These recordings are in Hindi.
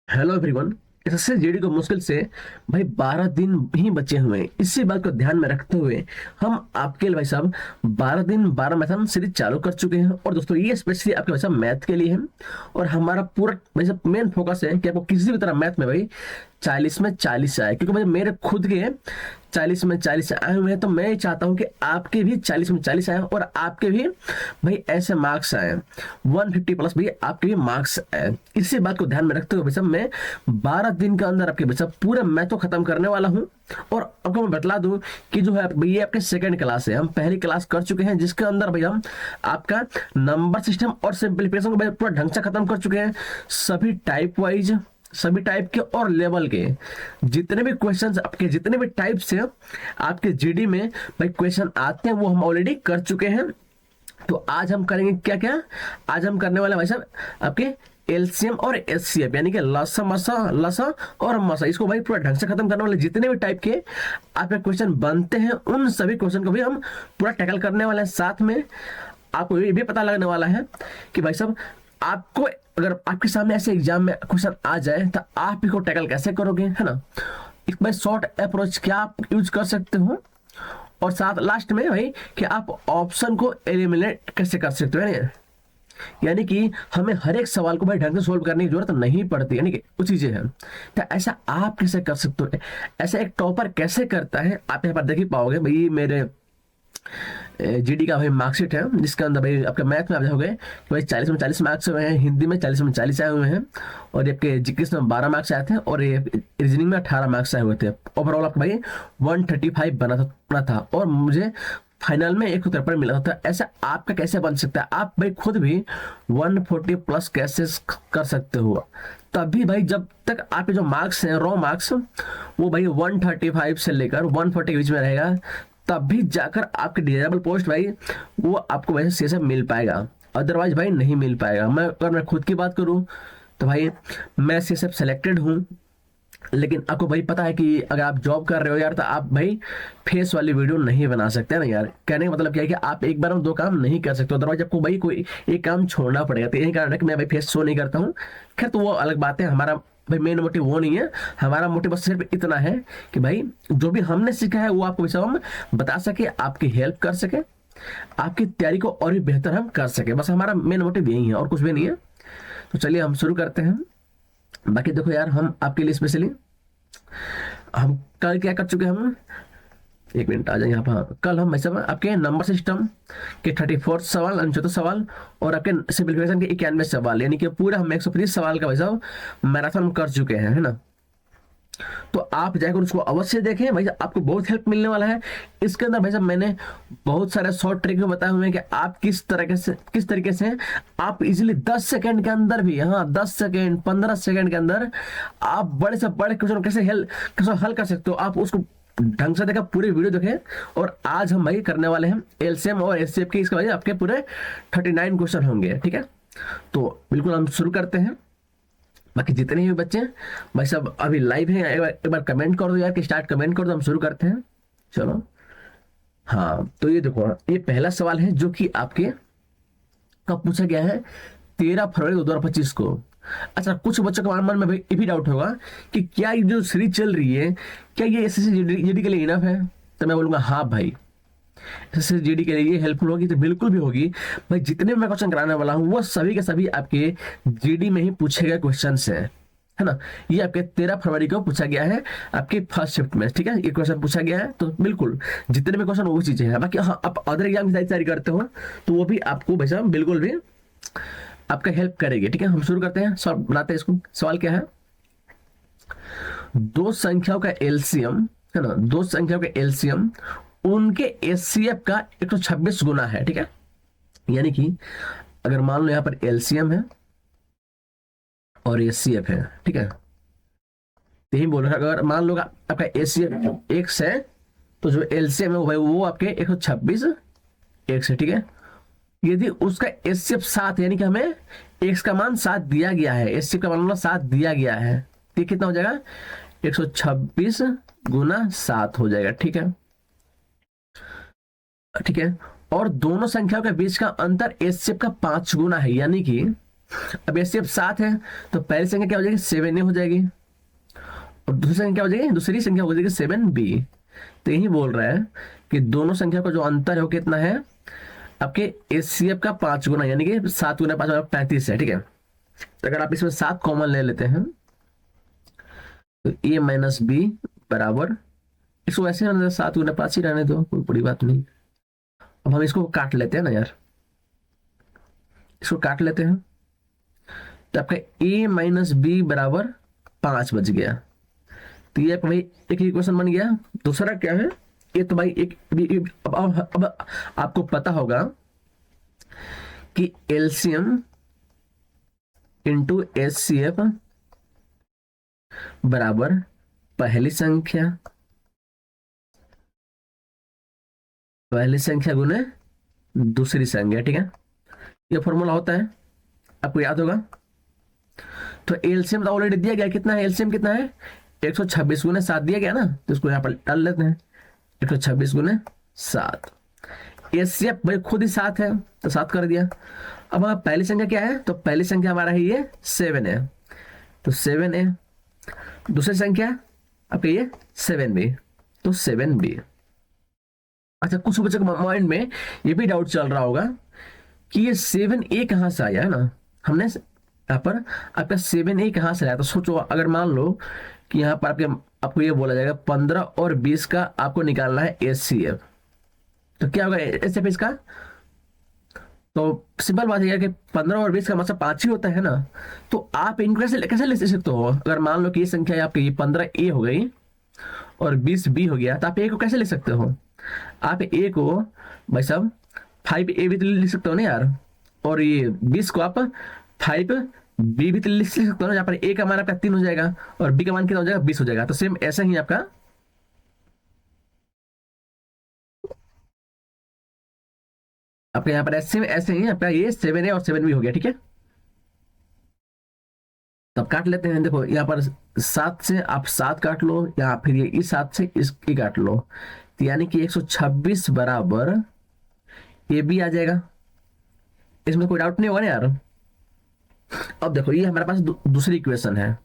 Hello everyone. एसएससी जीडी को मुश्किल से भाई 12 दिन ही बचे हुए हैं। इसी बात को ध्यान में रखते हुए हम आपके लिए भाई साहब 12 दिन 12 मैथन सीरीज चालू कर चुके हैं। और दोस्तों ये स्पेशली आपके भाई साहब मैथ के लिए है। और हमारा पूरा भाई साहब मेन फोकस है कि आपको किसी भी तरह मैथ में भाई 40 में 40 आए, क्योंकि भाई मेरे खुद के 40 में 40 आए हुए हैं। तो मैं चाहता हूं कि आपके भी 40 में 40 आए और आपके भी भाई ऐसे मार्क्स आए 150 प्लस भी आपके भी मार्क्स आए। इसी बात को ध्यान में रखते हुए भाई साहब मैं 12 दिन के अंदर आपके भाई साहब पूरा मैथ तो खत्म करने वाला हूं। और आपको मैं बतला दूं कि जो है ये आपके सेकंड क्लास है। हम पहली क्लास कर चुके हैं जिसके अंदर भाई हम आपका नंबर सिस्टम और सिंप्लीफिकेशन को भाई पूरा ढंग से खत्म कर चुके हैं। सभी टाइप वाइज, सभी टाइप के और लेवल के जितने भी क्वेश्चंस आपके जितने भी टाइप से आपके जीडी में भाई क्वेश्चन आते हैं वो हम ऑलरेडी कर चुके हैं। तो आज हम करेंगे क्या क्या, आज हम करने वाले भाई साहब आपके एलसीएम और एचसीएफ, यानी कि लसा मसा लसा और मसा, इसको भाई पूरा ढंग से खत्म करने वाले जितने भी टाइप के आपके क्वेश्चन बनते हैं उन सभी क्वेश्चन को भी हम पूरा टैकल करने वाले हैं। साथ में आपको ये भी पता लगने वाला है कि भाई साहब आपको अगर आपके सामने ऐसे एग्जाम में क्वेश्चन आ जाए तो आप इसको टैकल कैसे करोगे, है ना। एक भाई शॉर्ट अप्रोच क्या आप यूज कर सकते हो, और साथ लास्ट में भाई कि आप ऑप्शन को एलिमिनेट कैसे कर सकते हो, यानी कि हमें हर एक सवाल को भाई ढंग से सोल्व करने की जरूरत नहीं पड़ती, यानी कि कुछ चीजें हैं। तो ऐसा आप कैसे कर सकते हो, ऐसा एक टॉपर कैसे करता है आप यहाँ पर देख ही पाओगे। भाई मेरे जीडी का भाई मार्कशीट है जिसके अंदर भाई आपके मैथ में आप जाओगे कि भाई 40 में 40 मार्क्स हुए हैं, हिंदी में 40 में 40 आए हुए हैं, और आपके जीकेस में 12 मार्क्स आए थे, और ये रीजनिंग में 18 मार्क्स आए हुए थे। ओवरऑल आपका भाई 135 बना था और मुझे फाइनल में 153 मिला था। ऐसा आपका कैसे बन सकता है, आप भाई खुद भी 140 प्लस कैसे कर सकते हो। तभी भाई जब तक आपके जो मार्क्स हैं रॉ मार्क्स वो भाई 135 से लेकर 140 के बीच में रहेगा, तभी जाकर आपके डिजायरेबल पोस्ट भाई वो आपको वैसे सीएसएफ मिल पाएगा, अदरवाइज भाई नहीं मिल पाएगा। मैं खुद की बात करूं तो भाई मैं सीएसएफ सेलेक्टेड हूं, लेकिन आपको भाई पता है कि अगर आप जॉब कर रहे हो यार तो आप भाई फेस वाली वीडियो नहीं बना सकते ना यार। कहने का मतलब क्या है कि आप एक बार में दो काम नहीं कर सकते, अदरवाइज आपको भाई कोई एक काम छोड़ना पड़ेगा। तो यही कारण है कि मैं भाई फेस शो नहीं करता हूँ। खैर तो वो अलग बात है, हमारा भाई मेन मोटिव वो नहीं है। हमारा मोटिव बस सिर्फ इतना है कि भाई जो भी हमने सीखा है वो आपको सब हम बता सके, आपकी हेल्प कर सके, आपकी तैयारी को और भी बेहतर हम कर सके। बस हमारा मेन मोटिव यही है और कुछ भी नहीं है। तो चलिए हम शुरू करते हैं। बाकी देखो यार, हम आपके लिए स्पेशली हम कल क्या कर चुके हैं, हम एक मिनट आ जाए यहाँ पर। हाँ, कल हम वैसे आपके नंबर सिस्टम के 34 सवाल, 69 सवाल और आपके सिंप्लीफिकेशन के 91 सवाल, यानी कि पूरा हम 130 सवाल का वैसा मैराथन कर चुके हैं, है ना। तो आप जाकर उसको अवश्य देखें भाई, आपको बहुत हेल्प मिलने वाला है। इसके अंदर भाई साहब मैंने बहुत सारे शॉर्ट ट्रिक बताए हुए हैं कि आप किस तरीके से आप इजीली 10 सेकंड के अंदर भी, हाँ 10 सेकंड 15 सेकंड के अंदर आप बड़े से बड़े क्वेश्चन कैसे हल कर सकते हो। आप उसको ढंग से देखा, पूरी वीडियो देखें। और आज हम भाई करने वाले हैं एलसीएम और एचसीएफ के, इसके वजह आपके पूरे 39 क्वेश्चन होंगे, ठीक है। तो बिल्कुल हम शुरू करते हैं। बाकी जितने भी बच्चे भाई सब अभी लाइव हैं एक बार कमेंट कर दो यार, कि स्टार्ट कमेंट कर दो, हम शुरू करते हैं। चलो हाँ, तो ये देखो ये पहला सवाल है जो कि आपके कब पूछा गया है, 13 फरवरी 2025 को। अच्छा, कुछ बच्चों के मन में भाई ये भी डाउट होगा कि क्या ये जो सीरीज चल रही है क्या ये एसएससी जीडी के लिए इनफ है। तो मैं बोलूंगा हाँ भाई, एसएससी जीडी के लिए हेल्पफुल होगी, तो बिल्कुल भी होगी भाई। जितने भी मैं क्वेश्चन कराने वाला हूँ वो सभी के सभी आपके जीडी में ही पूछे गए क्वेश्चन है ना। ये आपके 13 फरवरी को पूछा गया है आपके फर्स्ट शिफ्ट में, ठीक है। ये क्वेश्चन पूछा गया है, तो बिल्कुल जितने भी क्वेश्चन वो चीजें हैं। बाकी हाँ, आप अदर एग्जाम की तैयारी करते हो तो वो भी आपको भाई साहब बिल्कुल भी आपका हेल्प करेगी, ठीक है। हम शुरू करते हैं, सवाल बनाते हैं इसको। सवाल क्या है, दो संख्याओं का एलसीएम, है ना, दो संख्याओं का एलसीएम उनके एचसीएफ का 126 गुना है, ठीक है। यानी कि अगर मान लो यहां पर एलसीएम है और एचसीएफ है, ठीक है, यही बोल रहा है। अगर मान लो आपका एचसीएफ एक्स है तो जो एलसीएम है भाई वो आपके 126 एक्स है, ठीक है। यदि उसका एचसीएफ 7, यानी कि हमें एक्स का मान 7 दिया गया है, एचसीएफ का मान 7 दिया गया है, तो कितना हो जाएगा 126 गुना 7 हो जाएगा, ठीक है। ठीक है, और दोनों संख्याओं के बीच का अंतर एचसीएफ का 5 गुना है, यानी कि अब एचसीएफ 7 है तो पहली संख्या क्या हो जाएगी 7a हो जाएगी, और दूसरी संख्या क्या हो जाएगी, दूसरी संख्या हो जाएगी 7b। तो यही बोल रहा है कि दोनों संख्या का जो अंतर है वो कितना है, आपके एचसीएफ का 5 गुना, यानी कि 7 गुना 5 35 है। ठीक है, तो अगर आप इसमें 7 कॉमन ले लेते हैं तो a माइनस बी बराबर, इसको ऐसे रहने दो, 7 गुना 5 ही रहने दो, कोई बड़ी बात नहीं। अब हम इसको काट लेते हैं ना यार, इसको काट लेते हैं, तो आपका a माइनस बी बराबर 5 बच गया। तो ये भाई एक इक्वेशन बन गया। दूसरा क्या है, ये तो भाई अब आपको पता होगा कि एलसीएम इंटू एचसीएफ बराबर पहली संख्या गुने दूसरी संख्या। ठीक है, ये फॉर्मूला होता है, आपको याद होगा। तो एलसीएम तो ऑलरेडी दिया गया, कितना है एलसीएम, कितना है 126 गुने 7 दिया गया ना, तो इसको यहाँ पर डाल लेते हैं 126 गुने 7। एचसीएफ भाई खुद ही 7 है तो 7 कर दिया। अब हमारा पहली संख्या क्या है, तो पहली संख्या हमारा है ये 7 है, तो 7 है। दूसरी संख्या आपका ये 7b, तो 7b। अच्छा, कुछ बच्चों के माइंड में ये भी डाउट चल रहा होगा कि ये 7a कहाँ से आया है ना, हमने यहाँ पर आपका 7a कहाँ से आया। तो सोचो अगर मान लो कि यहाँ पर आपको ये बोला जाएगा 15 और 20 का आपको निकालना है एचसीएफ, तो क्या होगा एचसीएफ इसका, तो सिंपल बात है कि 15 और 20 का मतलब 5 ही होता है ना। तो आप इनको कैसे ले सकते हो, अगर मान लो कि ये संख्या आपकी 15a हो गई और 20b हो गया, तो आप a को कैसे ले सकते हो, आप a को भाई साहब 5a भी तो लिख सकते हो ना यार, और ये 20 को आप 5b भी तो लिख सकते हो ना। यहाँ पर a का मान आपका 3 हो जाएगा और b का मान कितना हो जाएगा 20 हो जाएगा। तो सेम ऐसा ही आपका यहाँ पर ऐसे ही आपका ये 7a और 7b हो गया। ठीक है, तब काट लेते हैं। देखो यहाँ पर 7 से आप 7 काट लो, या फिर ये इस 7 से इसकी काट लो, तो यानी कि 126 बराबर ए बी आ जाएगा। इसमें कोई डाउट नहीं होगा ना यार। अब देखो ये हमारे पास दूसरी इक्वेशन है।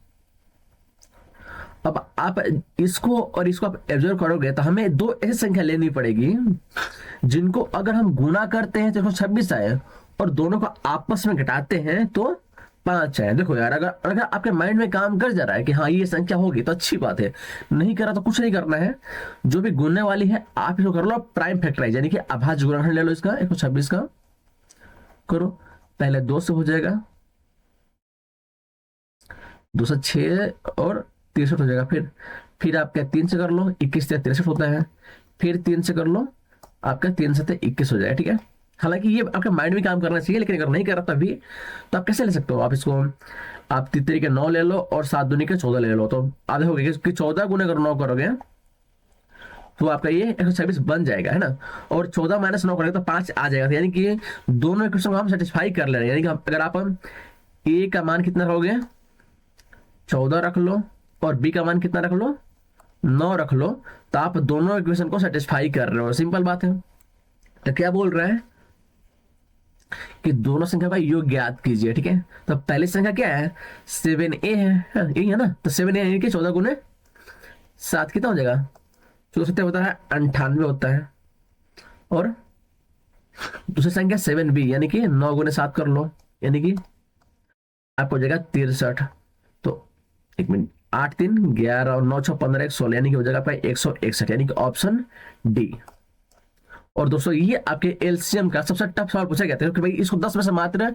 अब आप इसको और इसको आप एब्जर्व करोगे तो हमें दो ऐसी संख्या लेनी पड़ेगी जिनको अगर हम गुना करते हैं तो 126 आए, और दोनों को आपस में घटाते हैं तो 5 आए। देखो यार, अगर आपके माइंड में काम कर जा रहा है कि हाँ ये संख्या होगी तो अच्छी बात है, नहीं करा तो कुछ नहीं करना है। जो भी गुनने वाली है आप इसको कर लो प्राइम फैक्टराइज, यानी कि अभाज्य गुणनखंड ले लो इसका 126 का, करो। पहले 2 से हो जाएगा, 2 से 6 और 63 हो जाएगा। फिर आपका 3 से कर लो, 21 से 63 होता है। फिर 3 से कर लो, आपका 3 से 21 हो जाएगा। ठीक है, हालांकि ये आपका माइंड में काम करना चाहिए, लेकिन अगर नहीं कर रहा तभी तो आप कैसे ले सकते हो, आप इसको आप 3 के 9 ले लो और 7 दूनी के 14 ले लो, तो आधे हो गए कि 14 गुने अगर 9 करोगे तो आपका ये 126 बन जाएगा, है ना। और 14 माइनस 9 करोगे तो 5 आ जाएगा, यानी कि दोनों इक्वेशन को हम सेटिस्फाई कर ले रहे हैं। यानी कि अगर आप ए का मान कितना रखोगे 14 रख लो, और बी का मान कितना रख लो 9 रख लो, तो आप दोनों इक्वेशन को सेटिस्फाई कर रहे हो। सिंपल बात है। तो क्या बोल रहा है कि दोनों संख्या का योग ज्ञात कीजिए। ठीक है, तो पहली संख्या क्या है 7a है, यही है ना। तो 7a यानी कि 14 गुने 7 कितना हो जाएगा, 14 होता है 98 होता है। और दूसरी संख्या 7b यानी कि 9 गुने 7 कर लो, यानी कि आपको हो जाएगा 63। तो एक मिनट, 8 3 11 और 9 6 15 1 16, यानी कि हो जाएगा आपका 161, यानी कि ऑप्शन डी। और दोस्तों ये आपके एलसीएम का सबसे टफ सवाल पूछा गया था, क्योंकि भाई इसको 10 में से मात्र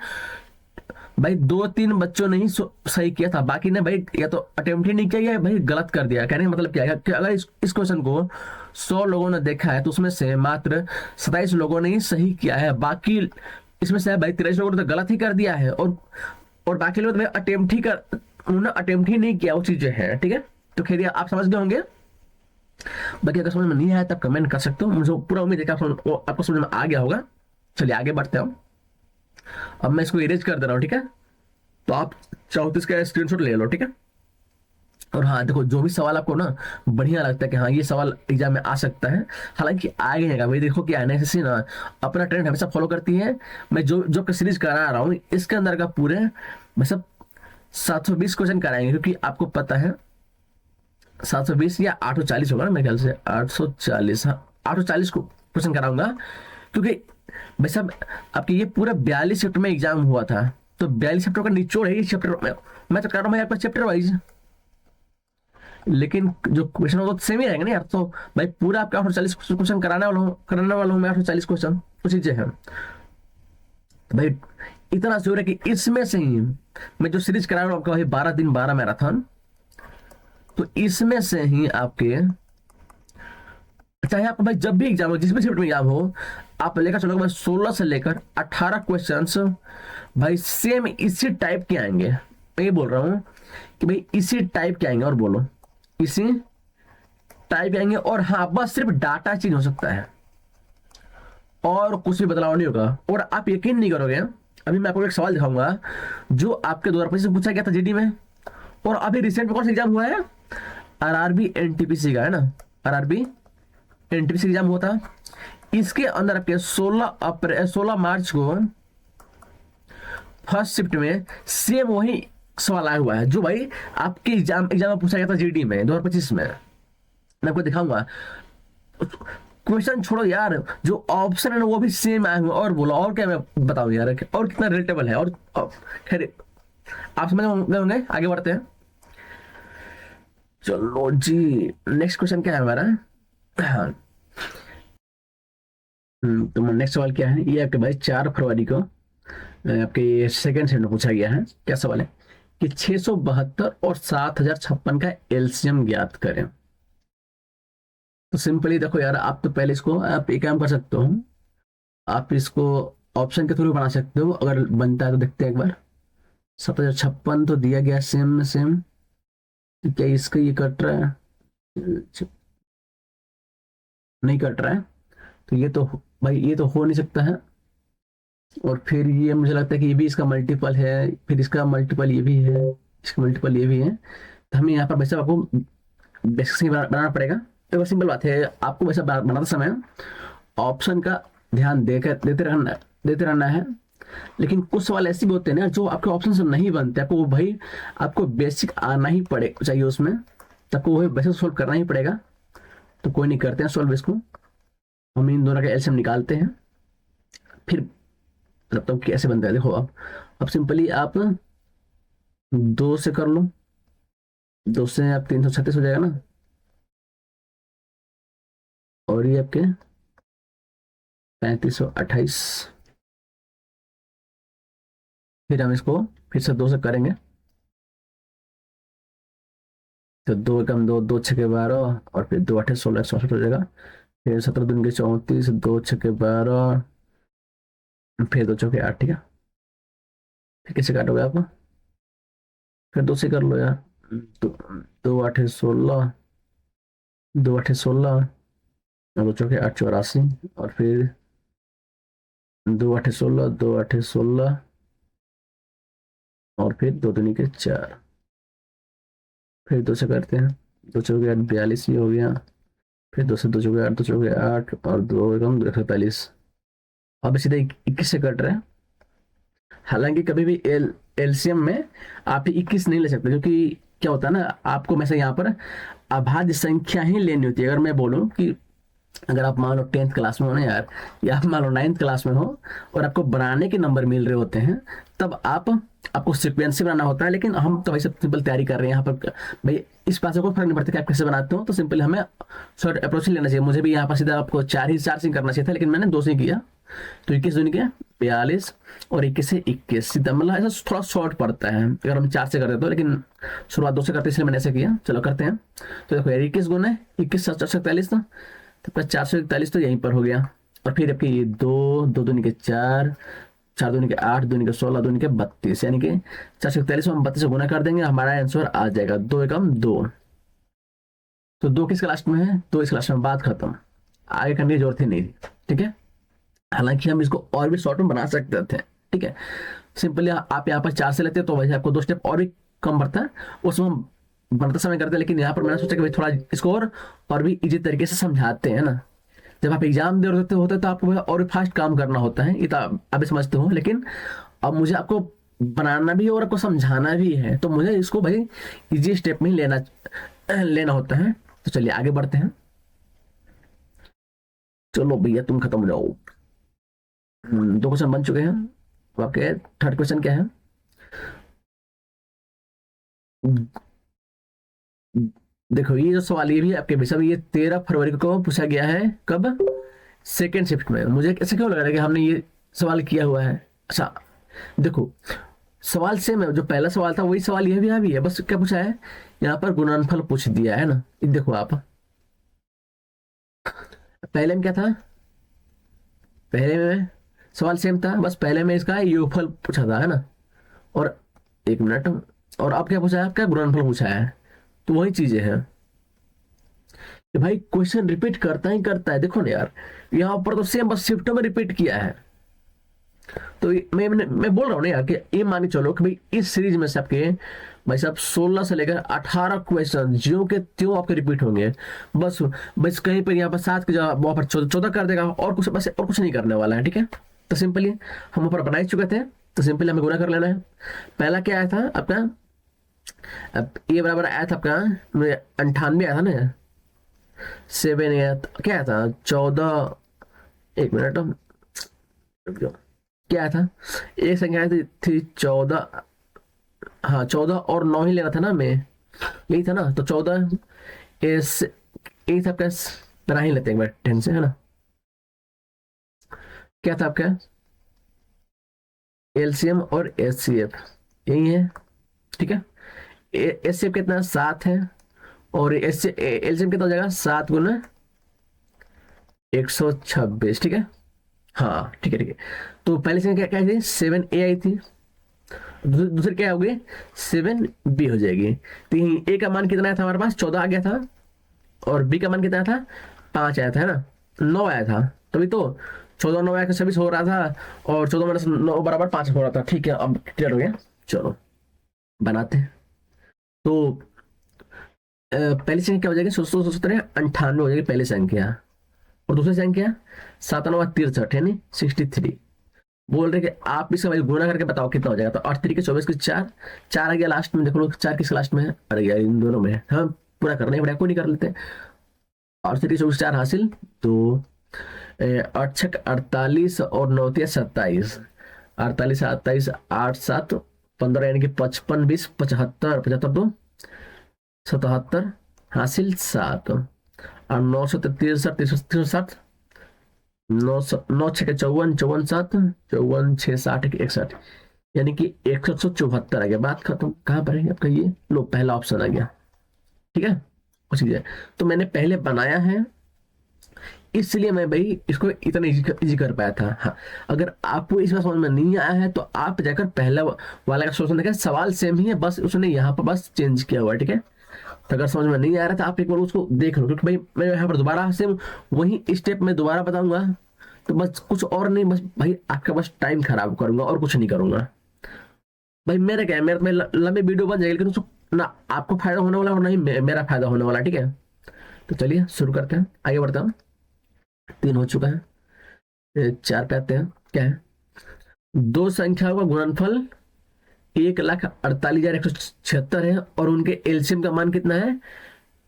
भाई 2-3 बच्चों ने ही सही किया था, बाकी ने भाई या तो अटेम्प्ट ही नहीं किया या भाई गलत कर दिया। कहने का मतलब क्या है कि अगर इस क्वेश्चन को 100 लोगों ने देखा है तो उसमें से मात्र 27 लोगों ने ही सही किया है, बाकी इसमें से भाई 23 लोगों ने तो गलत ही कर दिया है, और बाकी लोग उन्होंने अटेम्प्ट ही नहीं किया, वो चीजें हैं। ठीक है, तो खैर आप समझ गए होंगे। बाकी अगर समझ में नहीं आया तब कमेंट कर सकते हो, मुझे पूरा उम्मीद है कि आपको समझ में आ गया होगा। चलिए आगे बढ़ते हो। अब मैं इसको इरेज कर दे रहा हूँ। ठीक है, तो आप चाहो तो इसका स्क्रीनशॉट ले लो। ठीक है, और हाँ देखो, जो भी सवाल आपको ना बढ़िया लगता है कि हाँ ये सवाल एग्जाम में आ सकता है, हालांकि आगे जाएगा भाई, देखो कि एनएसएससी ना अपना ट्रेंड हमेशा फॉलो करती है। मैं जो जो सीरीज करा रहा हूँ इसके अंदर का पूरे मैं सब 720 क्वेश्चन कराएंगे, क्योंकि आपको पता है 720 या 840 होगा ना मेरे ख्याल से, 840, हाँ 840 को क्वेश्चन कराऊंगा। क्योंकि भाई साहब आपके ये पूरा 42 चैप्टर में एग्जाम हुआ था, तो 42 चैप्टर का निचोड़ है ये चैप्टर में। मैं तो कर रहा हूँ भाई आपका चैप्टर वाइज, लेकिन जो क्वेश्चन होगा तो सेम ही रहेंगे ना यार। तो भाई पूरा आपका 840 क्वेश्चन कराने वाला हूँ मैं, 840 क्वेश्चन कुछ चीजें हैं। तो भाई इतना जोर है कि इसमें से ही मैं जो सीरीज करा रहा हूँ आपका भाई 12 दिन 12 मैराथन, तो इसमें से ही आपके चाहे आपका भाई जब भी एग्जाम हो, जिस भी शिफ्ट में एग्जाम हो, आप लेकर चलोगे भाई 16 से लेकर 18 क्वेश्चंस भाई सेम इसी टाइप के आएंगे। मैं ये बोल रहा हूँ कि भाई इसी टाइप के आएंगे, और बोलो इसी टाइप के आएंगे। और हाँ बस सिर्फ डाटा चेंज हो सकता है और कुछ भी बदलाव नहीं होगा। और आप यकीन नहीं करोगे, अभी मैं आपको एक सवाल दिखाऊंगा जो आपके 2025 में पूछा गया था जीडी में, और अभी रिसेंट में कौन सा एग्जाम हुआ है, आरआरबी एनटीपीसी का है ना, आरआरबी एनटीपीसी एग्जाम हुआ था। इसके अंदर आपके 16 मार्च को फर्स्ट शिफ्ट में सेम वही सवाल आया हुआ है जो भाई आपके एग्जाम में पूछा गया था जीडी में 2025 में। मैं आपको दिखाऊंगा, क्वेश्चन छोड़ो यार, जो ऑप्शन है ना वो भी सेम आए हुए। और बोलो और क्या मैं बताऊं यार, और कितना रिलेटेबल है। और खैर आप समझ गए होंगे, आगे बढ़ते हैं। चलो जी, नेक्स्ट क्वेश्चन क्या है हमारा। हाँ, तो नेक्स्ट सवाल क्या है, ये आपके भाई 4 फरवरी को आपके सेकंड सेट में पूछा गया है। क्या सवाल है कि 672 और 7056 का एलसीएम ज्ञात करें। तो सिंपली देखो यार, आप तो पहले इसको आप एक काम कर सकते हो, आप इसको ऑप्शन के थ्रू बना सकते हो, अगर बनता है तो देखते हैं एक बार। 7056 तो दिया गया सेम सेम, क्या इसका ये कट रहा है, नहीं कट रहा है, तो ये तो भाई ये तो हो नहीं सकता है। और फिर ये मुझे लगता है कि ये भी इसका मल्टीपल है, फिर इसका मल्टीपल ये भी है, इसका मल्टीपल ये भी है। तो हमें यहाँ पर वैसे आपको बेसिक से बनाना पड़ेगा। तो सिंपल बात है, आपको वैसे बनाते समय ऑप्शन का ध्यान देकर देते रहना है। लेकिन कुछ सवाल ऐसे भी होते हैं ना जो आपके ऑप्शन से नहीं बनते, आपको भाई आपको बेसिक आना ही पड़े चाहिए उसमें, तो आपको वही बेसिक सोल्व करना ही पड़ेगा। तो कोई नहीं, करते हैं सोल्व इसको। हम इन दोनों का एलसीएम निकालते हैं, फिर बताता हूँ कैसे बनता है। देखो अब सिंपली आप 2 से कर लो, 2 से आप 336 हो जाएगा ना, और ये आपके 3528। फिर हम इसको फिर से 2 से करेंगे, तो 2 एकम 2, 2 छके 12, और फिर 2 8 16 164 हो जाएगा। फिर 17 दूनी के 34, 2 छके 12, फिर 2 चौके 8, ठीक है। फिर कैसे काटोगे आप, फिर 2 से कर लो यार। 2 8 16, 2 8 16, और 2 चौके 8 84, और फिर 2 8 16, 2 8 16, और फिर 2 दूनी के 4, फिर 2 से करते हैं, 2 चौके 8 42 ही हो गया। फिर 2 से 2 चौके 8, 2 चौके 8, और 2 एकम 145। अब सीधा 21 से कट रहे हैं। हालांकि कभी भी एलसीएम में आप 21 नहीं ले सकते, क्योंकि क्या होता है ना, आपको मैं से यहाँ पर अभाज्य संख्या ही लेनी होती है। अगर मैं बोलूँ कि अगर आप मान लो 10th क्लास में हो ना यार, या आप मान लो 9th क्लास में हो, और आपको बनाने के नंबर मिल रहे होते हैं, तब आपको सिक्वेंस बनाना होता है। लेकिन हम तो भाई सब सिंपल तैयारी कर रहे हैं यहाँ पर भाई, इस बात से कोई फर्क नहीं पड़ता कि आप कैसे बनाते हो। तो सिंपल हमें शॉर्ट अप्रोच ही लेना चाहिए। मुझे भी यहाँ पर सीधा आपको 4 से करना चाहिए था, लेकिन मैंने 2 से किया। तो 21 दूनी के 42, और 21 से 21 सीधा, मतलब ऐसा थोड़ा शॉर्ट पड़ता है अगर हम 4 से कर देते हो, लेकिन शुरुआत 2 से करते इसलिए मैंने ऐसे किया। चलो करते हैं। तो देखो यार 21 गुना 21 47, तो 441 तो यहीं पर हो गया। और फिर आपके ये 2 दूनी के 4, 4 दूनी के 8, दूनी के 16, दूनी के 32, यानी कि 441 हम 32 से गुना कर देंगे, हमारा आंसर आ जाएगा 2 एकम 2। तो 2 किसके लास्ट में है, 2 इसके लास्ट में, बात खत्म, आगे करने की जरूरत ही नहीं थी, ठीक है। हालांकि हम इसको और भी शॉर्ट में बना सकते थे, ठीक है। सिंपली आप यहाँ पर 4 से लेते हैं तो वैसे आपको 2 स्टेप और भी कम बढ़ता है, उसमें हम बनाते समय करते हैं, लेकिन यहाँ पर मैंने सोचा कि भाई थोड़ा इसको और भी इजी तरीके से समझाते हैं ना। जब आप एग्जाम दे रहे होते तो आपको और भी फास्ट काम करना होता है, ये तो आप अभी समझते हो, लेकिन अब मुझे आपको बनाना भी है और आपको समझाना भी है, तो मुझे इसको भाई इजी स्टेप में ही लेना लेना होता है। तो चलिए आगे बढ़ते हैं। चलो भैया तुम खत्म हो जाओ। दो क्वेश्चन बन चुके हैं, अब आपके थर्ड क्वेश्चन क्या है। देखो ये जो सवाल ये भी आपके विषय में, ये 13 फरवरी को पूछा गया है। कब? सेकेंड शिफ्ट में। मुझे ऐसा क्यों लग रहा है कि हमने ये सवाल किया हुआ है। अच्छा देखो, सवाल सेम है, जो पहला सवाल था वही सवाल यह भी यहाँ भी है, बस क्या पूछा है यहाँ पर गुणनफल पूछ दिया है ना। ये देखो आप, पहले में क्या था, पहले में सवाल सेम था, बस पहले में इसका योगफल पूछा था है ना। और एक मिनट, और अब क्या पूछा है, आपका गुणनफल पूछा है। तो वही चीजें हैं कि भाई क्वेश्चन रिपीट करता ही करता है। देखो ना यार, यहाँ पर तो सेम बस शिफ्ट में रिपीट किया है। तो मैं बोल रहा हूँ ना यार कि ये मान के चलो कि भाई इस सीरीज में से आपके भाई साहब 16 से लेकर 18 क्वेश्चन ज्यों के त्यों आपके रिपीट होंगे। बस बस कहीं पर यहाँ पर 7 के जगह वहां पर 14 कर देगा, और कुछ बस और कुछ नहीं करने वाला है। ठीक है, तो सिंपली हम ऊपर बना ही चुके थे, तो सिंपली हमें गुना कर लेना है। पहला क्या आया था अपना, अब ये बराबर आया था आपका 98 आया था ना, 7 आया क्या आया था 14, एक मिनट रुक जाओ, क्या आया था, एक संख्या आई थी 14, हाँ 14 और 9 ही लेना था ना हमें, यही था ना। तो 14 इस यही था आपका, बना ही लेते हैं एक बार 10 से है ना। क्या था आपका एलसीएम और एचसीएफ, यही है। ठीक है, एचसीएफ कितना 7 है, और एलसीएम कितना हो जाएगा 7 गुना 126। ठीक है, हाँ ठीक है ठीक है। तो पहले से क्या क्या आई थी 7A आई थी, दूसरी क्या होगी 7B हो जाएगी। तो ए का मान कितना आया था हमारे पास 14 आ गया था, और बी का मान कितना था 5 आया था है ना, 9 आया था। तभी तो 14 9 आया 26 हो रहा था, और 14 माइनस 9 बराबर 5 हो रहा था। ठीक है, अब क्लियर हो गया। चलो बनाते हैं। तो पहली संख्या क्या हो जाएगी 17 हो जाएगी पहली संख्या, और दूसरी संख्या 7 9 63 है नहीं 63। बोल रहे कि आप इसका भाई गुणा करके बताओ कितना हो जाएगा। तो 8 3 24 की 4, 4 आ गया लास्ट में, देखो 4 किसके लास्ट में है, अरे यार इन दोनों में है। हम पूरा करना ही पड़ेगा, कोई नहीं कर लेते। 8 3 24 4 हासिल। तो 8 6 48 और 9 3 27, 48 27 8 7 15, यानी कि 55 20 75 75 2 77 हासिल 7, और 9 63 9 6 54 54 7 54 6 60 61, यानी कि 174 आ गया। बात खत्म। कहाँ पर है आपका ये, लो पहला ऑप्शन आ गया। ठीक है, कुछ नहीं है। तो मैंने पहले बनाया है, इसलिए मैं भाई इसको इतना इजी कर पाया था। हाँ, अगर आपको इसमें समझ में नहीं आया है तो आप जाकर पहला वाला का सोल्यूशन देखें, सवाल सेम ही है, बस उसने यहाँ पर बस चेंज किया हुआ है। ठीक है, तो अगर समझ में नहीं आ रहा था आप एक बार उसको देख लो, क्योंकि भाई मैं यहाँ पर दोबारा सेम वही स्टेप में दोबारा बताऊंगा, तो बस कुछ और नहीं, बस भाई आपका बस टाइम खराब करूंगा और कुछ नहीं करूंगा। भाई मेरा क्या है, मेरा में लंबी वीडियो बन जाएगी, लेकिन उसको ना आपको फायदा होने वाला और ना ही मेरा फायदा होने वाला। ठीक है, तो चलिए शुरू करते हैं, आगे बढ़ता हूँ। 3 हो चुका है, 4 पे आते हैं। क्या है, दो संख्याओं का गुणनफल 1,48,176 है, और उनके एलसीएम का मान कितना है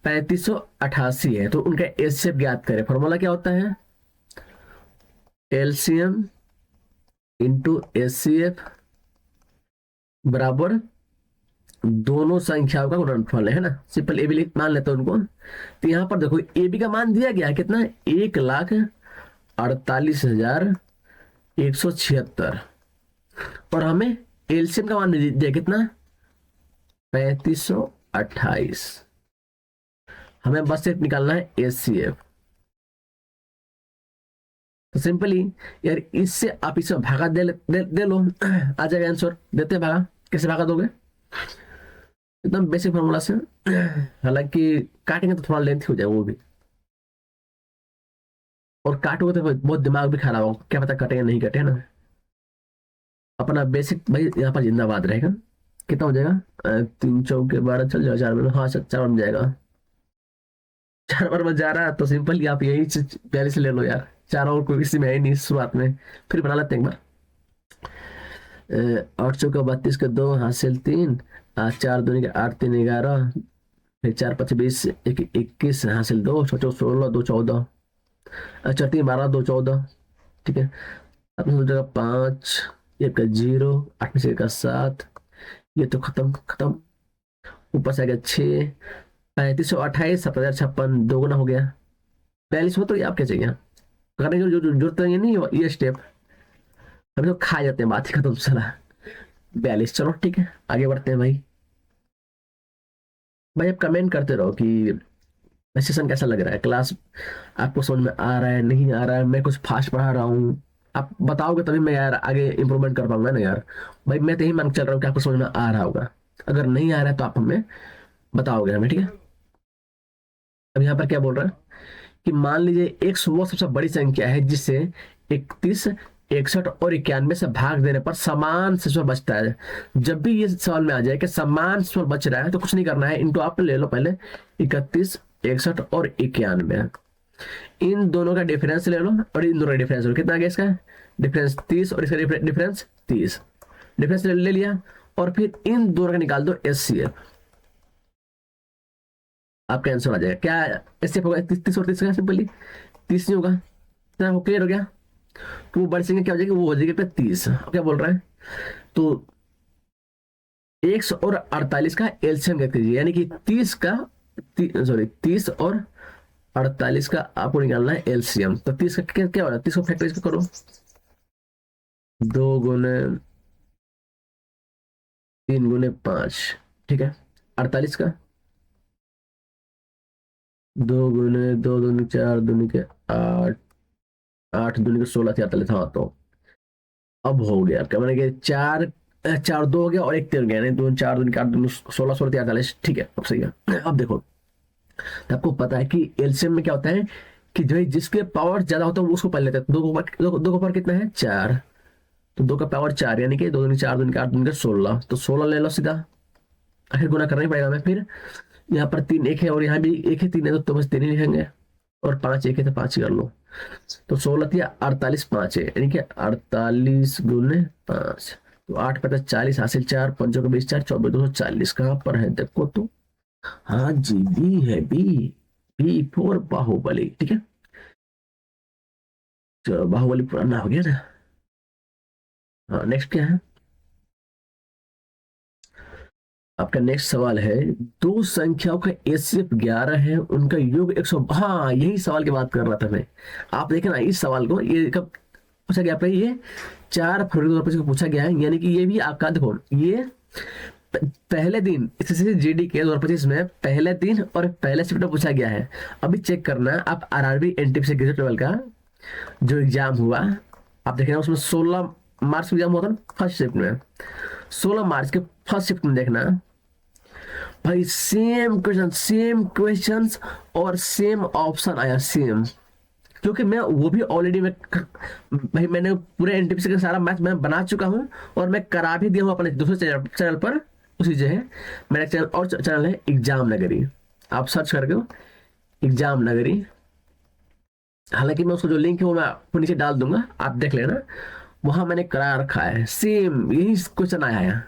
3588 है। तो उनका एचसीएफ ज्ञात करें। फॉर्मूला क्या होता है, एलसीएम इंटू एचसीएफ बराबर दोनों संख्याओं का गुणनफल है ना। सिंपल ए बी मान लेते हैं उनको। तो यहाँ पर देखो ए बी का मान दिया गया है कितना, 1,48,176, और हमें एलसीएम का मान दिया कितना 3528। हमें बस एक निकालना है एचसीएफ। तो सिंपली यार इससे आप इसे भागा दे लो, आ जाएगा आंसर। देते हैं भागा, कैसे भागा दोगे, एकदम बेसिक फॉर्मूला से। हालांकि काटेंगे तो थोड़ा लेंथ हो जाए वो भी, और काटोगे तो बहुत दिमाग भी खराब होगा, क्या पता कटे या नहीं कटे ना। अपना बेसिक भाई यहाँ पर जिंदाबाद रहेगा। कितना हो जाएगा? 3 चौके 12, चल जाओ 4 में, हाँ 4 बन जाएगा। 4 बार बच जा रहा है तो सिंपल ही आप यही 42 ले लो यार, 4 और कोई किसी में है ही नहीं शुरुआत में। फिर बना लेते हैं एक बार। 8 चौका 32 के 2 हासिल 3, 4 दूनी के 8, 3 11, फिर 4 5 20, 21 हासिल 2, 16 2 14, अच्छा 3 12 2 14, ठीक है। अपने हो जाएगा 5, 1 का 0, 8 में से 1 का 7, ये तो खत्म खत्म। ऊपर से आ गया 6, 3528, 7056, 2 गुना हो गया 42 हो। तो ये आप क्या चाहिए करने की जो जरूरत है, ये नहीं ये स्टेप हम तो खा जाते हैं, बात ही खत्म चला। 42, चलो ठीक है आगे बढ़ते हैं भाई। भाई आप कमेंट करते रहो कि सेशन कैसा लग रहा है, क्लास आपको समझ में आ रहा है नहीं आ रहा है, मैं कुछ फास्ट पढ़ा रहा हूँ। आप बताओगे तभी मैं यार आगे इंप्रूवमेंट कर पाऊंगा ना यार। भाई मैं तो यही मान के चल रहा हूँ कि आपको समझ में आ रहा होगा, अगर नहीं आ रहा है तो आप हमें बताओगे हमें, ठीक है। अब यहाँ पर क्या बोल रहा है कि मान लीजिए एक्स वो सबसे बड़ी संख्या है जिसे 31, 61 और 91 से भाग देने पर समान शिशु बचता है। जब भी ये सवाल में आ जाए कि समान शिशु बच रहा है तो कुछ नहीं करना है, इनको आप ले लो पहले 31, 61 और 91, इन दोनों का डिफरेंस ले लो और इन दोनों का डिफरेंस लो। कितना आ गया इसका डिफरेंस 30 और इसका डिफरेंस 30, डिफरेंस ले लिया और फिर इन दोनों का निकाल दो एचसीएफ, आपका आंसर आ जाएगा। क्या एचसीएफ होगा 30 और 30 का सिंपली 30 नहीं होगा, इतना क्लियर हो गया। तो वो बड़ी संख्या क्या हो जाएगी, वो हो जाएगी 30। क्या बोल रहा है तो 148 का एलसीएम कहते कीजिए, यानी कि 30 का सॉरी 30 और 48 का आपको निकालना है एलसीएम। तो 30 का क्या हो रहा है, 30 को फैक्टराइज करो, 2 गुने 3 गुने 5, ठीक है। 48 का 2 गुने 2 दूनी 4 दूनी के 8, 8 दूनी के 16 थी 48, हाँ तो अब हो गया क्या मैंने कि 4 4 2 हो गया और 1 3 हो गया, नहीं 2 4 दूनी के 8 दूनी 16 16 48, ठीक है अब सही है। अब देखो तो आपको पता है कि एलसीएम में क्या होता है कि जो है जिसके पावर ज्यादा होता है वो उसको पहले लेते हैं। दो का पावर कितना है 4, तो 2 का पावर 4 यानी कि 2 दूनी 4 दूनी के 8 दूनी के 16, तो 16 ले लो सीधा, आखिर गुना करना ही पड़ेगा हमें। फिर यहाँ पर 3 1 है और यहाँ भी 1 है, 3 है तो बस 3 ही लिखेंगे, और 5 1 है तो 5 ही कर लो। तो 16 थी 48 5 है, यानी कि 48 गुने 5, तो 8 पता 40 हासिल 4, 5 का 20 4 24 240 कहाँ पर है देखो तो, हाँ जी बी है, बी फोर बाहुबली, ठीक है। चलो बाहुबली पुराना हो गया ना। हाँ नेक्स्ट क्या है आपका, नेक्स्ट सवाल है दो संख्याओं का एचसीएफ 11 है, उनका योग 100, हाँ यही सवाल की बात कर रहा था मैं। आप देखें ना इस सवाल को, ये कब पूछा गया आपका, ये 4 फरवरी 2025 को पूछा गया है, यानी कि ये भी आपका देखो ये पहले दिन एसएससी जीडी के 2025 में पहले दिन और पहले शिफ्ट में पूछा गया है। अभी चेक करना आप आरआरबी एनटीपीसी ग्रेजुएट लेवल का जो एग्जाम हुआ, आप देख रहे हैं उसमें 16 मार्च को एग्जाम हुआ था ना फर्स्ट शिफ्ट में, 16 मार्च के फर्स्ट शिफ्ट में देखना भाई सेम क्वेश्चंस और सेम ऑप्शन आया सेम, क्योंकि मैं वो भी ऑलरेडी मैं भाई मैंने पूरे एनटीपीसी का सारा मैथ मैं बना चुका हूँ और मैं करा भी दिया हूँ अपने दूसरे चैनल पर, उसी जो है मेरा चैनल और चैनल है एग्जाम नगरी, आप सर्च करके एग्जाम नगरी, हालांकि मैं उसको जो लिंक है वो मैं आपको नीचे डाल दूंगा, आप देख लेना, वहां मैंने करा रखा है सेम यही क्वेश्चन आया है।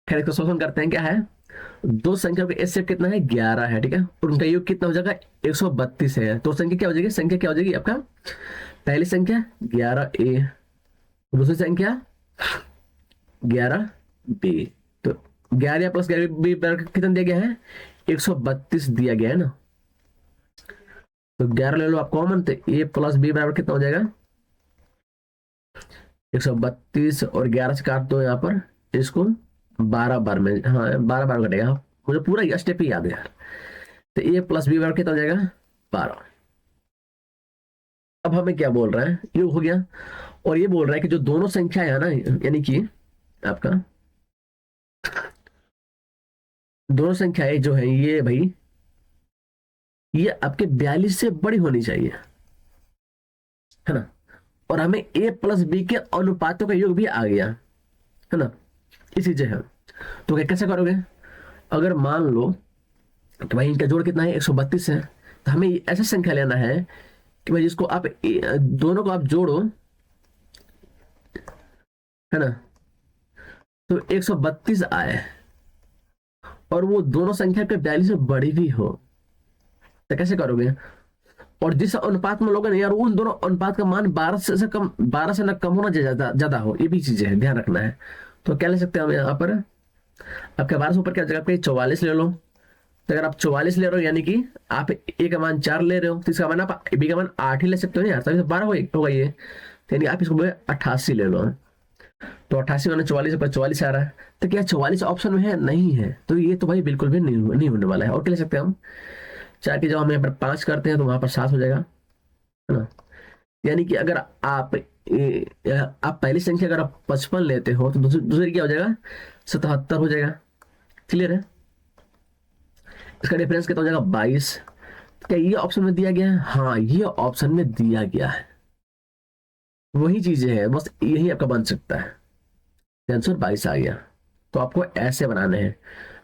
खैर इसको शोषण करते हैं, क्या है दो संख्या का एचसीएफ कितना है 11 है, ठीक है, और उनका योग कितना हो जाएगा 132 है। तो संख्या क्या हो जाएगी, संख्या क्या हो जाएगी आपका, पहली संख्या 11A, दूसरी संख्या 11B, तो 11 प्लस 11B कितना दिया गया है 132 दिया गया है ना, तो 11 ले लो आप कॉमन, तो A प्लस B बराबर कितना हो जाएगा 132, और 11 से काट दो यहाँ पर इसको 12 बार में, हाँ 12 बार कटेगा, मुझे पूरा ये स्टेप ही याद है यार। तो A प्लस B बराबर कितना हो जाएगा 12। अब हमें क्या बोल रहा है, ये हो गया, और ये बोल रहा है कि जो दोनों संख्या है ना, यानी कि आपका दोनों संख्याएं जो है ये भाई ये आपके 42 से बड़ी होनी चाहिए, है ना, और हमें A प्लस B के अनुपातों का योग भी आ गया, है ना। ये चीजें हैं। तो क्या कैसे करोगे? अगर मान लो कि भाई इनका जोड़ कितना है, 132 है, तो हमें ऐसा संख्या लेना है कि भाई जिसको आप दोनों को आप जोड़ो, है ना, तो 132 आए और वो दोनों संख्या के वैल्यू से बड़ी भी हो। तो कैसे करोगे? और जिस अनुपात में लोगे ना यार, उन दोनों अनुपात का मान 12 से कम, 12 से ना कम होना, ज्यादा ज्यादा हो, ये भी चीजें है, ध्यान रखना है। तो क्या ले सकते हैं हम यहाँ पर? आपके 12 से ऊपर क्या जगह पे 44 ले लो। तो अगर आप 44 ले रहे हो यानी कि आप ए का मान 4 ले रहे हो, तो इसका मान आप बी का मान 8 ही ले सकते हो यार, तभी तो 12 होगा ये। तो यानी आप इसको बोले 88 ले लो। तो 88 मैंने 44 पर 44 आ रहा है, तो क्या 44 ऑप्शन में है? नहीं है। तो ये तो भाई बिल्कुल भी नहीं होने वाला है। और क्या ले सकते हैं हम? 4 की जगह हम यहाँ पर 5 करते हैं तो वहां पर 7 हो जाएगा, है ना। यानी कि अगर आप पहली संख्या अगर आप 55 लेते हो तो दूसरी क्या हो जाएगा? 77 हो जाएगा। क्लियर है? इसका डिफरेंस कितना हो जाएगा? 22। क्या ये ऑप्शन में दिया गया है? हाँ, ये ऑप्शन में दिया गया है। वही चीजें हैं, बस यही आपका बन सकता है। आंसर 22 आ गया। तो आपको ऐसे बनाने हैं।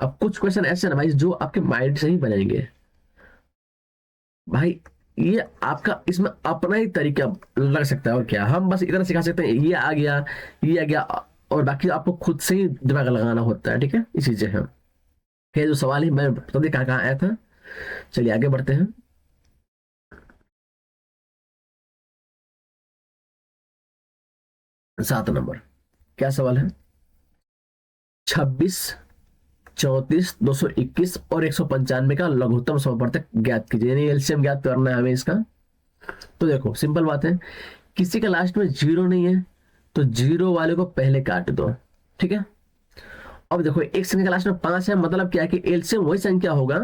अब कुछ क्वेश्चन ऐसे ना भाई जो आपके माइंड से ही बनेंगे भाई। ये आपका इसमें अपना ही तरीका लग सकता है, और क्या हम बस इतना सिखा सकते हैं, ये आ गया, ये आ गया, और बाकी आपको खुद से ही दिमाग लगाना होता है। ठीक है, ये चीजें हैं। ये जो सवाल है मैं बता दें कहाँ कहाँ आया था। चलिए आगे बढ़ते हैं। 7 नंबर, क्या सवाल है? 26, 34, 221 और 195 का लघुत्तम समवर्तक ज्ञात कीजिए, यानी एलसीएम ज्ञात करना है हमें इसका। तो देखो सिंपल बात है, किसी का लास्ट में जीरो नहीं है तो जीरो वाले को पहले काट दो। ठीक है। अब देखो एक संख्या का लास्ट में 5 है, मतलब क्या है कि एलसीएम वही संख्या होगा।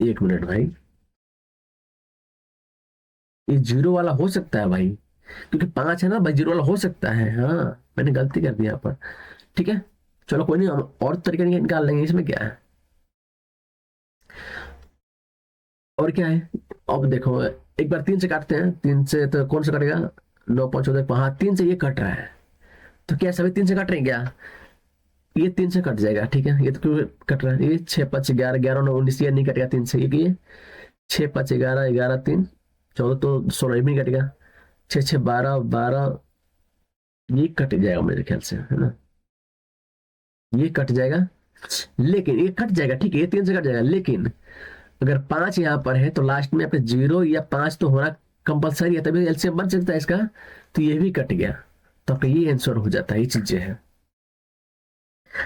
एक मिनट भाई, ये जीरो वाला हो सकता है भाई, क्योंकि 5 है ना भाई, जीरो वाला हो सकता है। हाँ, मैंने गलती कर दी यहाँ पर। ठीक है, चलो कोई नहीं, हम और तरीके निकाल लेंगे, इसमें क्या है। और क्या है? अब देखो एक बार 3 से काटते हैं, 3 से तो कौन सा कटेगा? 9, 5, 14, हाँ 3 से ये कट रहा है। तो क्या सभी 3 से कट रहे हैं क्या? ये 3 से कट जाएगा। ठीक है, ये तो क्यों कट रहा है? ये 6, 5, 11, 11, 9, 19, ये नहीं कटेगा 3 से। ये 6, 5, 11, 11, 3, 14, तो 16 ये भी नहीं कटेगा। 6, 6, 12, 12, ये कट जाएगा मेरे ख्याल से, है ना। ये कट जाएगा, लेकिन ये कट जाएगा, ठीक है, ये 3 से कट जाएगा, लेकिन अगर 5 यहाँ पर है तो लास्ट में आपके 0 या 5 तो होना कंपलसरी है, तभी एलसीएम बन सकता है इसका। तो ये भी कट गया, तो आपका ये आंसर हो जाता है। ये चीजें हैं।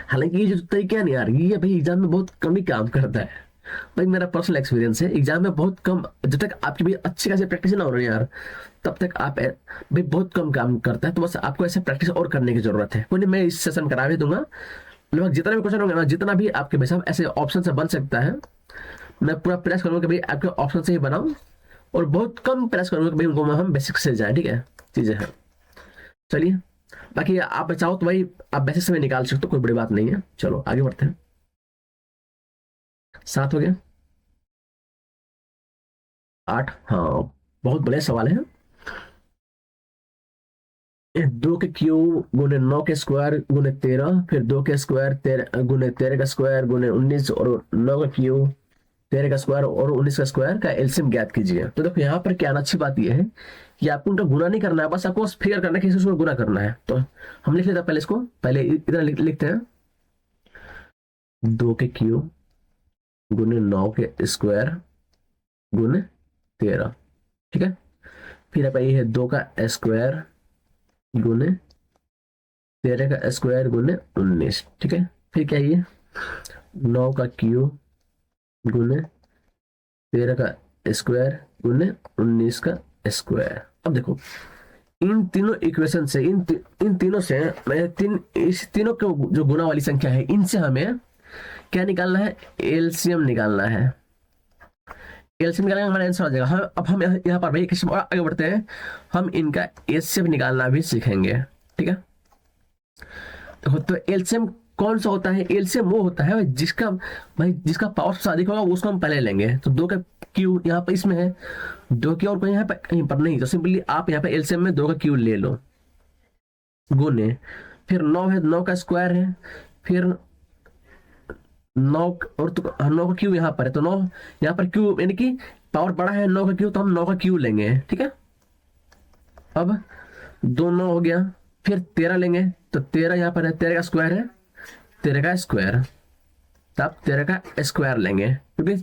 हालांकि ये जो तरीका है ना यार, ये भाई एग्जाम में बहुत कम ही काम करता है। भाई मेरा पर्सनल एक्सपीरियंस है, एग्जाम में बहुत कम, जब तक आपकी भी अच्छी खासी प्रैक्टिस ना हो रही है यार, तब तक आप भाई बहुत कम काम करता है। तो बस आपको ऐसे प्रैक्टिस और करने की जरूरत है। कोई नहीं, मैं इस सेशन करा भी दूंगा। लगभग जितना भी क्वेश्चन होंगे ना, जितना भी आपके भाई साहब ऐसे ऑप्शन से बन सकता है, मैं पूरा प्रयास करूंगा कि भाई आपके ऑप्शन से ही बनाऊं, और बहुत कम प्रयास करूंगा कि भाई उनको हम बेसिक से जाए। ठीक है, चीजें हैं। चलिए, बाकी आप चाहो तो भाई आप बेसिक से भी निकाल सकते हो, कोई बड़ी बात नहीं है। चलो आगे बढ़ते हैं। 7 हो गया। 8, हाँ, बहुत बढ़िया सवाल है। 2 के क्यूब गुने 9 के स्क्वायर गुने 13, फिर 2 के स्क्वायर 13 गुने 13 का स्क्वायर गुने 19, और 9 का क्यूब 13 का स्क्वायर और 19 का स्क्वायर का एलसीएम ज्ञात कीजिए। तो देखो यहाँ पर क्या अच्छी बात यह है कि आपको उनका गुना नहीं करना है, बस आपको फिगर करना है कि इसको गुना करना है। तो हम लिख लेते हैं पहले इसको, पहले इधर लिखते हैं 2 के क्यूब गुने 9 के स्क्वायर गुने 13। ठीक है, फिर आप ये है 2 का स्क्वायर गुने 13 का स्क्वायर गुने 19। ठीक है, फिर क्या ये 9 का क्यूब गुने 13 का स्क्वायर गुने 19 का स्क्वायर। अब देखो इन तीनों इक्वेशन से, इन तीनों से मैं इस तीनों के जो गुना वाली संख्या है, इनसे हमें क्या निकालना है? एलसीएम निकालना है। एलसीएम निकालने का हमारा आंसर हो जाएगा। अब हम यहाँ पर भाई किसी और आगे बढ़ते हैं, हम इनका एचसीएफ निकालना भी सीखेंगे। ठीक है, तो एलसीएम कौन सा होता है? एलसीएम वो होता है जिसका पावर सबसे अधिक होगा उसको हम पहले लेंगे। तो 2 का क्यू यहाँ पर इसमें है, 2 की और कोई यहाँ पर कहीं पर नहीं, तो सिंपली आप यहाँ पे एलसीएम में 2 का क्यू ले लो। गुने, फिर 9 है, 9 का स्क्वायर है, फिर 9, और तो 9 का क्यू यहाँ पर है, तो 9 यहाँ पर क्यू यानी कि पावर बड़ा है 9 का क्यू, तो हम 9 का क्यू लेंगे, ठीक है। अब 2 9 हो गया, फिर 13 लेंगे, तो 13 यहाँ पर है, 13 का स्क्वायर है, 13 का स्क्वायर, तो आप 13 का स्क्वायर लेंगे, क्योंकि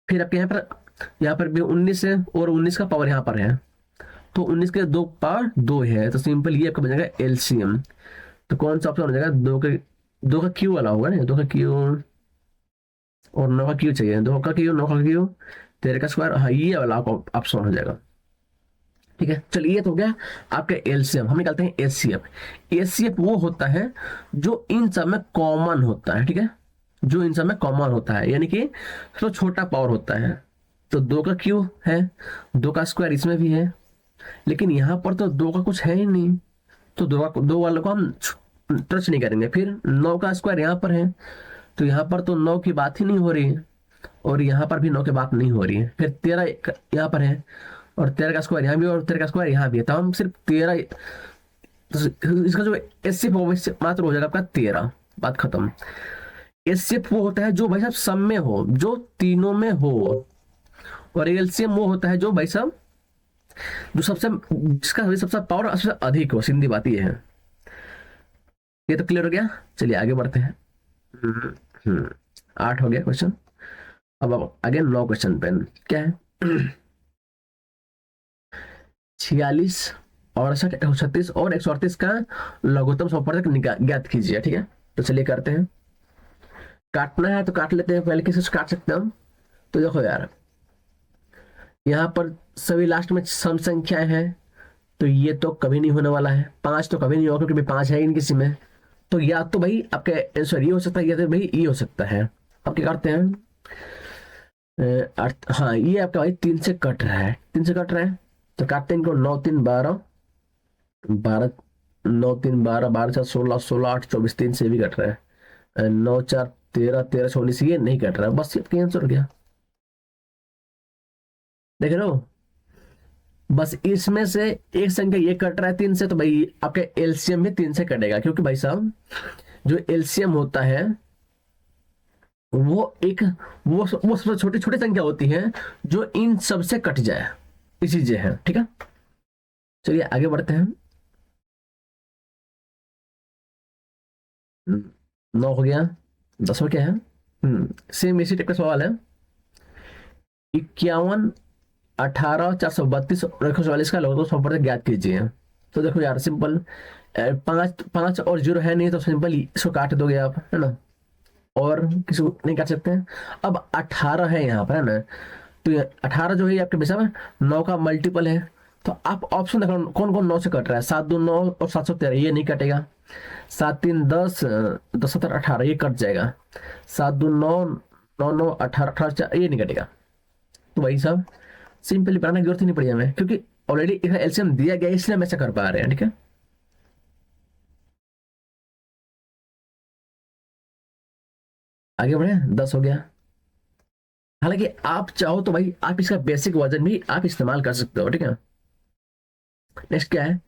फिर आपके यहाँ पर भी 19 है, और 19 का पावर यहाँ पर है, तो 19 के दो पावर 2 है, तो सिंपल ये आपका बन जाएगा एलसीएम। तो कौन सा ऑप्शन हो जाएगा, दो का क्यू वाला होगा ना, 2 का क्यू और 9 का क्यू चाहिए, 2 का क्यू 9 का क्यू 13 का स्क्वायर, हाँ ये वाला ऑप्शन हो जाएगा, ठीक है। चलिए ये तो हो गया आपका एलसीएम। हम निकालते हैं एचसीएफ। एचसीएफ वो होता है जो इन सब में कॉमन होता है, ठीक है, जो इन सब में कॉमन होता है, यानी कि तो छोटा पावर होता है। तो 2 का क्यू है, 2 का स्क्वायर इसमें भी है, लेकिन यहाँ पर तो 2 का कुछ है ही नहीं, तो 2 वालों को हम टच नहीं करेंगे। फिर 9 का स्क्वायर यहाँ पर है, तो यहाँ पर तो 9 की बात ही नहीं हो रही है, और यहाँ पर भी 9 की बात नहीं हो रही है। फिर 13 यहाँ पर है, और 13 का स्क्वायर यहाँ भी, और 13 का स्क्वायर यहाँ भी है, तो हम सिर्फ 13, तो इसका जो एचसीएफ मात्र हो जाएगा आपका 13, बात खत्म। एचसीएफ वो होता है जो भाई साहब सब में हो, जो तीनों में हो, और एलसीएम वो होता है जो भाई साहब जो सबसे जिसका सबसे पावर सबसे अधिक हो, सीधी बात ये है। ये तो क्लियर हो गया, चलिए आगे बढ़ते हैं। हम्म, हम्म, 8 हो गया क्वेश्चन। अब आगे 9 क्वेश्चन पे क्या है, 46, 68, 136 और 138 का लघुत्तम समवर्धक ज्ञात कीजिए, ठीक है। तो चलिए करते हैं, काटना है तो काट लेते हैं, पहले किसी से काट सकते हैं हम। तो देखो यार, यहाँ पर सभी लास्ट में सम संख्याएं हैं, तो ये तो कभी नहीं होने वाला है, 5 तो कभी नहीं होगा, क्योंकि 5 है ही नहीं किसी में। तो या तो भाई आपका आंसर ये हो सकता है, या तो भाई ये हो सकता है। अब क्या करते हैं, हाँ ये आपका भाई 3 से कट रहा है, 3 से कट रहा है, तो काटते हैं इनको, 9 3 12, 12 9 3 12, 12 4 16, 16 8 24, 3 से भी कट रहा है, 9 4 13, 13 19, ये नहीं कट रहा है, बस ये आंसर हो गया, देख रहे हो। बस इसमें से एक संख्या ये कट रहा है 3 से, तो भाई आपका एलसीएम भी 3 से कटेगा, क्योंकि भाई साहब जो एलसीएम होता है वो एक वो सबसे छोटी छोटी संख्या होती है जो इन सब से कट जाए, इसी चीजें है, ठीक है। चलिए आगे बढ़ते हैं। 9 हो गया, 10 हो क्या है, सेम इसी टाइप का सवाल है। 51, 18, 432 और 144 का लघुत्तम समवर्धक ज्ञात कीजिए। तो देखो यार सिंपल, 5 5 और 0 है नहीं, तो सिंपल इसको काट दोगे आप, है ना, और किसी को नहीं काट सकते हैं। अब 18 है यहाँ पर, है ना, तो ये 18 जो है ये आपके बेसा में 9 का मल्टीपल है, तो आप ऑप्शन देखो कौन कौन 9 से कट रहा है, 7 2 9 और 7 13, ये नहीं कटेगा। 7 3 10, 10 7 18, ये कट जाएगा। 7 2 9, 9 9 18 18, ये नहीं कटेगा। तो वही सब सिंपली बनाने की जरूरत ही नहीं पड़ी हमें, क्योंकि ऑलरेडी एलसीएम दिया गया है, इसलिए हम ऐसा कर पा रहे हैं, ठीक है। आगे बढ़े, 10 हो गया। हालांकि आप चाहो तो भाई आप इसका बेसिक वर्जन भी आप इस्तेमाल कर सकते हो, ठीक है। नेक्स्ट क्या है,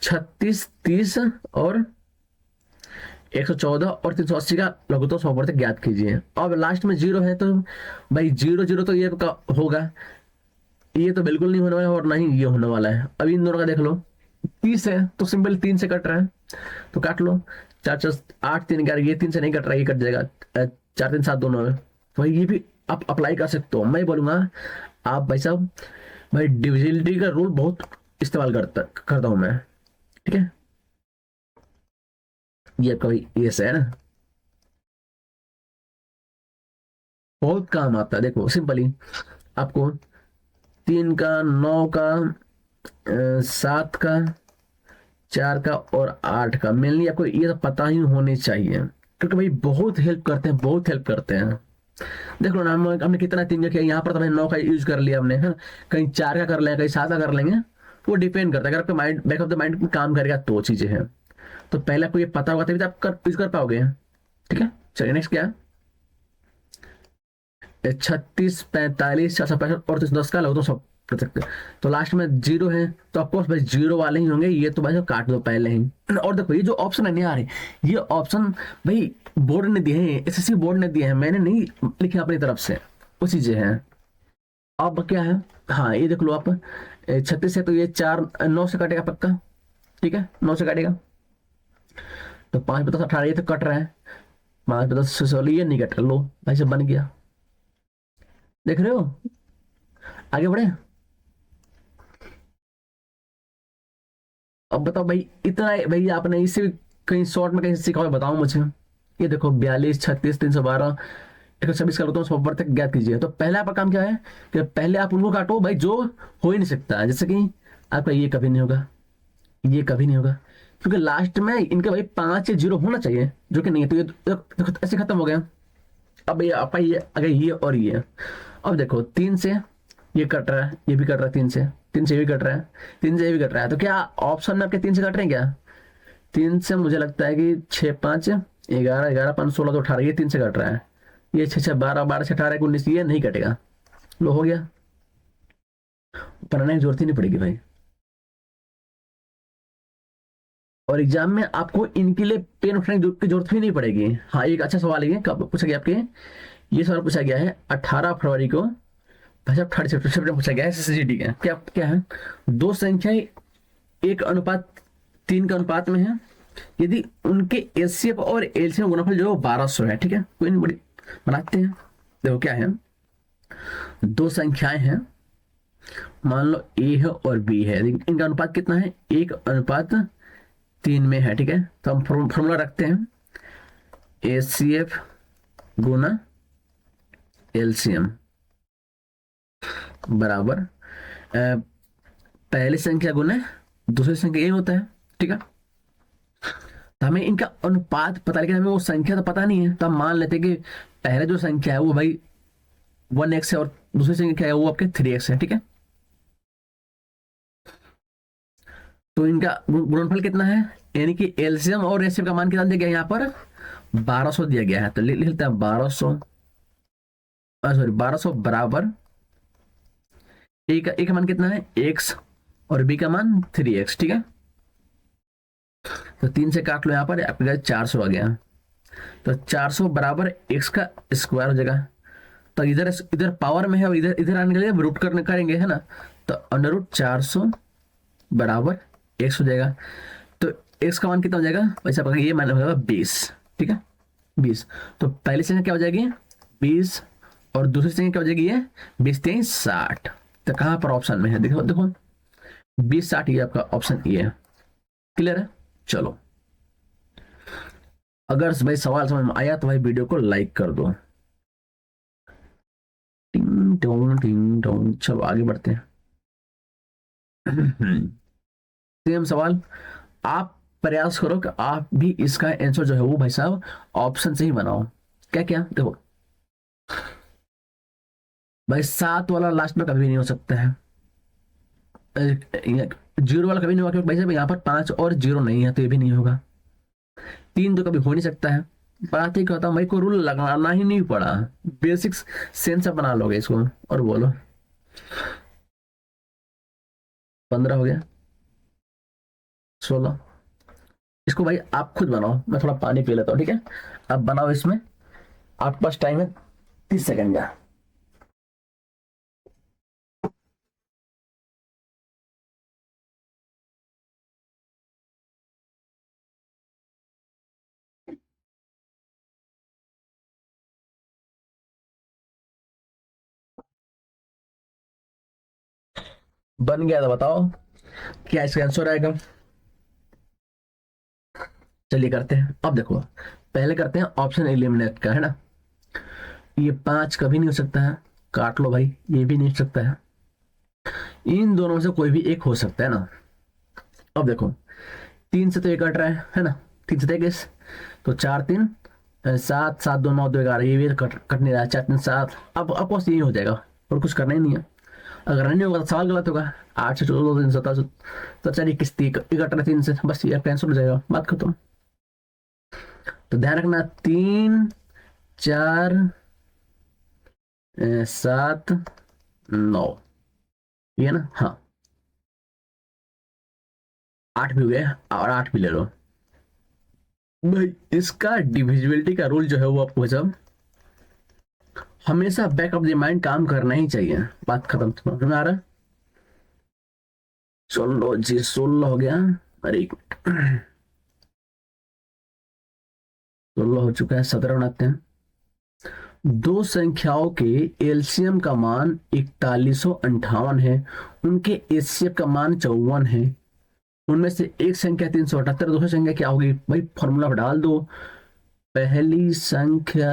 36 30 और 114 और 380 का लघुत्तम समवर्धक ज्ञात कीजिए। अब लास्ट में 0 है, तो भाई 0 0 तो ये का होगा, ये तो बिल्कुल नहीं होने वाला है, और ना ही ये होने वाला है। अब इन दोनों का देख लो, 30 है तो सिंपल 3 से कट रहा है, तो काट लो। 4 4 8 3 11, ये 3 से नहीं कट रहा है, ये कट जाएगा। 4 3 7 दोनों में, तो भाई ये भी आप अप्लाई कर सकते हो। मैं बोलूंगा आप भाई साहब, भाई डिविजिबिलिटी का रूल बहुत इस्तेमाल करता हूं मैं, ठीक है। ये आपका भाई ये है ना, बहुत काम आता है। देखो सिंपली आपको 3 का, 9 का, 7 का, 4 का और 8 का मेनली आपको ये तो पता ही होने चाहिए, क्योंकि भाई बहुत हेल्प करते हैं, बहुत हेल्प करते हैं। देख लो ना, हमने कितना 3 का किया, यहाँ पर तो हमने 9 का यूज कर लिया हमने, है ना, कहीं 4 का कर लेंगे, कहीं 7 का कर लेंगे, वो डिपेंड करता है। अगर आपके mind back of the mind में काम करेगा तो चीजें हैं, तो पहले आपको ये पता होगा तभी तो आप यूज कर पाओगे, ठीक है। चलिए नेक्स्ट क्या है, 36 45 465 और 10 का लघुत्तम प्रतिशत। तो लास्ट में जीरो है तो ऑफकोर्स भाई जीरो वाले ही होंगे, ये तो भाई साहब काट दो पहले ही। और देखो ये जो ऑप्शन है नहीं आ रहे, ये ऑप्शन भाई बोर्ड ने दिए हैं, एसएससी बोर्ड ने दिए हैं, मैंने नहीं लिखे अपनी तरफ से, वो चीजें हैं। अब क्या है, हाँ ये देख लो आप, 36 है तो ये 9 से कटेगा पक्का, ठीक है 9 से कटेगा। तो 5 + 10 = 18, ये तो कट रहा है, 5 + 10 = 16, ये नहीं कट, लो भाई सब बन गया, देख रहे हो, आगे बढ़े। अब बताओ भाई, इतना भाई आपने इससे भी कहीं शॉर्ट में कहीं सीखा हो बताओ मुझे। ये देखो 42, 36, 312, 126 का होता है, उसको ऊपर तक ज्ञात कीजिए। तो पहला आपका काम क्या है कि पहले आप उनको काटो भाई जो हो ही नहीं सकता, जैसे कि आपका ये कभी नहीं होगा, ये कभी नहीं होगा, क्योंकि लास्ट में इनके भाई 5 या 0 होना चाहिए, जो कि नहीं है। तो ये देखो ऐसे खत्म हो गया। अब ये आपका ये अगर ये और ये, अब देखो 3 से ये कट रहा है, ये भी कट रहा है, 3 से ये भी कट रहा है, 3 से ये भी कट रहा है। तो क्या ऑप्शन में आपके 3 से कट रहे हैं क्या? 3 से मुझे लगता है कि 6, 5, 11, 11, 5, 16 तो 18, ये 3 से कट रहा है। ये 6, 6, 12, 12 से 18, 19, ये नहीं कटेगा। लो हो गया, बनाने की जरूरत ही नहीं पड़ेगी भाई। और एग्जाम में आपको इनके लिए पेन उठाने की जरूरत भी नहीं पड़ेगी। हाँ एक अच्छा सवाल है, कब पूछा गया आपके, ये सवाल पूछा गया है 18 फरवरी को, अच्छा 30 सितंबर पूछा गया है एसएससीटी का। क्या क्या है, दो संख्याएं 1:3 के अनुपात में है, यदि उनके एचसीएफ और एलसीएम गुणनफल जो है 1200 है, ठीक है कोई नहीं, बड़ी बनाते हैं। देखो क्या है, दो संख्याएं हैं, मान लो ए है और बी है, इनका अनुपात कितना है, 1:3 में है, ठीक है। तो हम फॉर्मूला रखते हैं, एचसीएफ गुना एलसीएम बराबर पहली संख्या गुना दूसरी संख्या, यही होता है, ठीक है। तो हमें इनका अनुपात पता, लेकिन हमें वो संख्या तो पता नहीं है, तो हम मान लेते हैं कि पहले जो संख्या है वो भाई 1x है और दूसरी संख्या है वो आपके 3x है, ठीक है। तो इनका गुणनफल कितना है, यानी कि एलसीएम और एचसीएफ का मान कितना दिया गया है, यहाँ पर 1200 दिया गया है। तो लिख लेते हैं 1200, सॉरी 1200 बराबर ए का मान कितना है x और बी का मान 3x, ठीक है। तो 3 से काट लो, यहाँ पर आपका 400 आ गया। तो 400 बराबर x का स्क्वायर हो जाएगा। तो इधर इधर पावर में है और इधर इधर आने के लिए रूट करने करेंगे, है ना। तो √400 बराबर x हो जाएगा। तो x का मान कितना हो जाएगा, वैसे आपका ये मान हो जाएगा 20, ठीक है 20। तो पहली संख्या क्या हो जाएगी 20 और दूसरी संख्या क्या हो जाएगी ये 20, 23, 60। तो कहाँ पर ऑप्शन में है, देखो देखो 20, 60, ये आपका ऑप्शन ए है। क्लियर है, चलो। अगर भाई सवाल समझ में आया तो भाई वीडियो को लाइक कर दो। टिंग टोंग टिंग टोंग, चलो आगे बढ़ते हैं। सेम सवाल, आप प्रयास करो कि आप भी इसका आंसर जो है वो भाई साहब ऑप्शन से ही बनाओ। क्या क्या देखो भाई, 7 वाला लास्ट में कभी नहीं हो सकता है, 0 वाला कभी नहीं होगा, क्योंकि भाई साहब यहाँ पर 5 और 0 नहीं है, तो ये भी नहीं होगा। 3 तो कभी हो नहीं सकता है। बात ही कहता हूँ भाई, को रूल लगाना ही नहीं पड़ा, बेसिक्स सेंस बना लोगे इसको। और बोलो 15 हो गया, 16। इसको भाई आप खुद बनाओ, मैं थोड़ा पानी पी लेता हूँ, ठीक है। अब बनाओ इसमें, आपके पास टाइम है 30 सेकंड का। बन गया तो बताओ क्या इसका आंसर आएगा। चलिए करते हैं, अब देखो पहले करते हैं ऑप्शन एलिमिनेट का, है ना। ये 5 कभी नहीं हो सकता है, काट लो भाई, ये भी नहीं हो सकता है, इन दोनों में से कोई भी एक हो सकता है ना। अब देखो 3 से तो ये कट रहा है ना, 3 से 23, तो 4, 3, 7, 7, 2, 9, 2, 11, ये भी कट नहीं रहा है, 4, 3, 7। अब बस यही हो जाएगा और कुछ करना ही नहीं है। अगर नहीं होगा तो सवाल गलत होगा। 8 से 14, 2, 3, 17, तो 4, 21, 30 कट रहा है 3 से, बस ये कैंसिल हो जाएगा, बात खत्म। तो ध्यान रखना 3, 4, 7, 9, ये ना, हाँ 8 भी हो गया और 8 भी ले लो भाई। इसका डिविजिबिलिटी का रूल जो है वो आपको जब हमेशा बैक ऑफ द माइंड काम करना ही चाहिए। बात खत्म, समझ में आ रहा है? चलो जी 16 हो गया। अरे एक मिनट, 16 हो चुका है, 17 बनाते हैं। दो संख्याओं के एलसीएम का मान 4158 है, उनके एचसीएफ का मान 54 है। उनमें से एक संख्या 378, दूसरी संख्या क्या होगी भाई? फॉर्मूला डाल दो। पहली संख्या